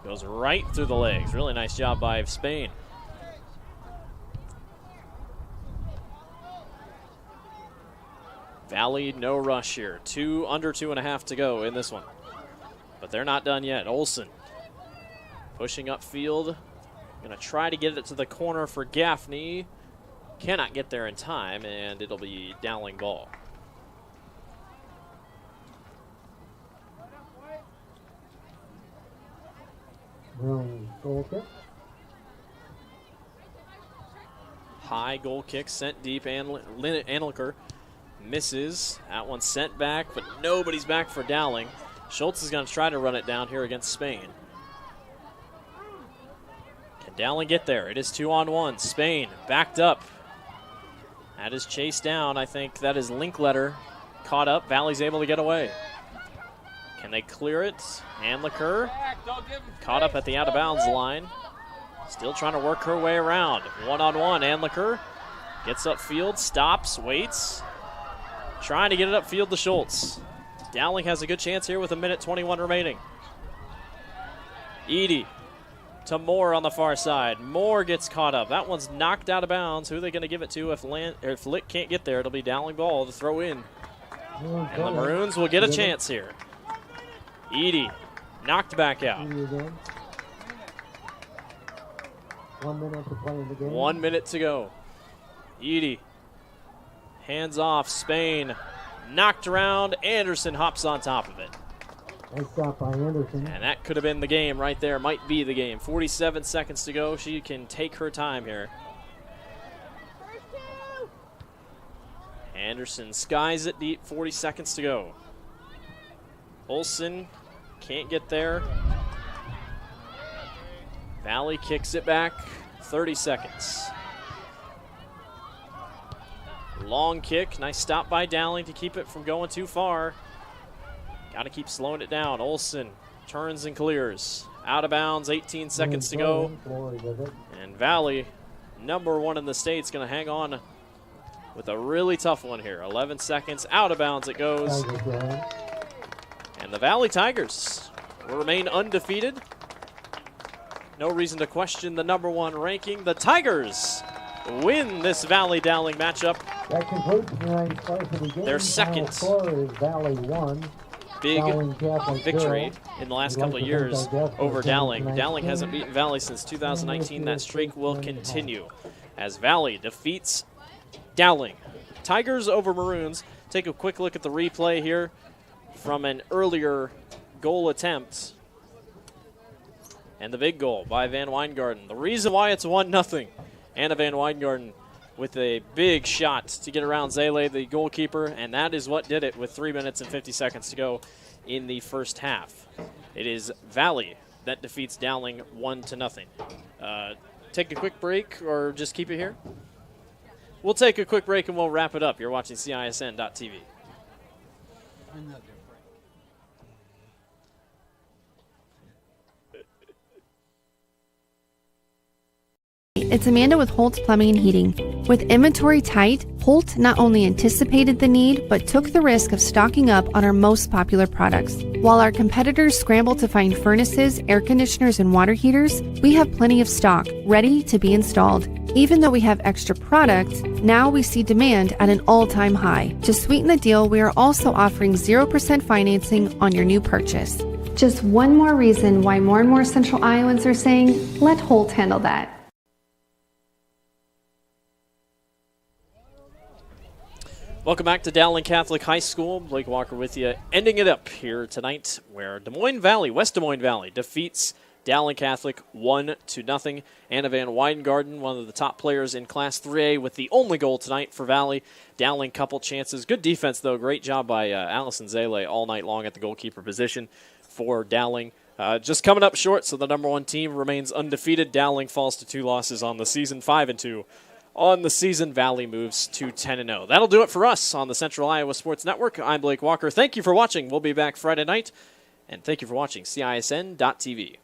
Goes right through the legs. Really nice job by Spain. Valley, no rush here. Under 2.5 to go in this one. But they're not done yet. Olsen pushing upfield. Going to try to get it to the corner for Gaffney. Cannot get there in time, and it'll be Dowling ball. Goal kick. High goal kick sent deep. Anliker misses. That one sent back, but nobody's back for Dowling. Schultz is going to try to run it down here against Spain. Can Dowling get there? It is 2-on-1. Spain backed up. That is chased down. I think that is Linkletter caught up. Valley's able to get away. Can they clear it? Anliker caught up at the out-of-bounds line. Still trying to work her way around. 1-on-1. Anliker gets upfield, stops, waits. Trying to get it upfield to Schultz. Dowling has a good chance here with 1:21 remaining. Edie to Moore on the far side. Moore gets caught up. That one's knocked out of bounds. Who are they going to give it to if Lick can't get there? It'll be Dowling ball to throw in. And the Maroons will get a chance here. Edie knocked back out. 1 minute to play in the game. 1 minute to go. Edie. Hands off. Spain. Knocked around. Anderson hops on top of it. Nice shot by Anderson. And that could have been the game right there. Might be the game. 47 seconds to go. She can take her time here. Anderson skies it deep, 40 seconds to go. Olsen can't get there. Valley kicks it back, 30 seconds. Long kick, nice stop by Dowling to keep it from going too far. Got to keep slowing it down. Olsen turns and clears. Out of bounds, 18 seconds to go. And Valley, number 1 in the state, is going to hang on with a really tough one here. 11 seconds, out of bounds it goes. And the Valley Tigers will remain undefeated. No reason to question the number 1 ranking. The Tigers win this Valley Dowling matchup. That concludes tonight's part of the game. Their second Score is Valley 1. big victory in the last couple of years over Dowling. Dowling hasn't beaten Valley since 2019. That streak will continue as Valley defeats Dowling. Tigers over Maroons. Take a quick look at the replay here from an earlier goal attempt. And the big goal by Van Weingarten. The reason why it's 1-0. Anna Van Weingarten with a big shot to get around Zele, the goalkeeper, and that is what did it with 3 minutes and 50 seconds to go in the first half. It is Valley that defeats Dowling 1-0. Take a quick break or just keep it here? We'll take a quick break and we'll wrap it up. You're watching CISN.TV. It's Amanda with Holt's Plumbing and Heating. With inventory tight, Holt not only anticipated the need, but took the risk of stocking up on our most popular products. While our competitors scramble to find furnaces, air conditioners, and water heaters, we have plenty of stock, ready to be installed. Even though we have extra product, now we see demand at an all-time high. To sweeten the deal, we are also offering 0% financing on your new purchase. Just one more reason why more and more Central Iowans are saying, let Holt handle that. Welcome back to Dowling Catholic High School. Blake Walker with you, ending it up here tonight where West Des Moines Valley defeats Dowling Catholic 1-0. Anna Van Weingarten, one of the top players in Class 3A with the only goal tonight for Valley. Dowling, couple chances. Good defense, though. Great job by Allison Zele all night long at the goalkeeper position for Dowling. Just coming up short, so the number 1 team remains undefeated. Dowling falls to 2 losses on the season, 5-2. On the season, Valley moves to 10-0. That'll do it for us on the Central Iowa Sports Network. I'm Blake Walker. Thank you for watching. We'll be back Friday night. And thank you for watching CISN.TV.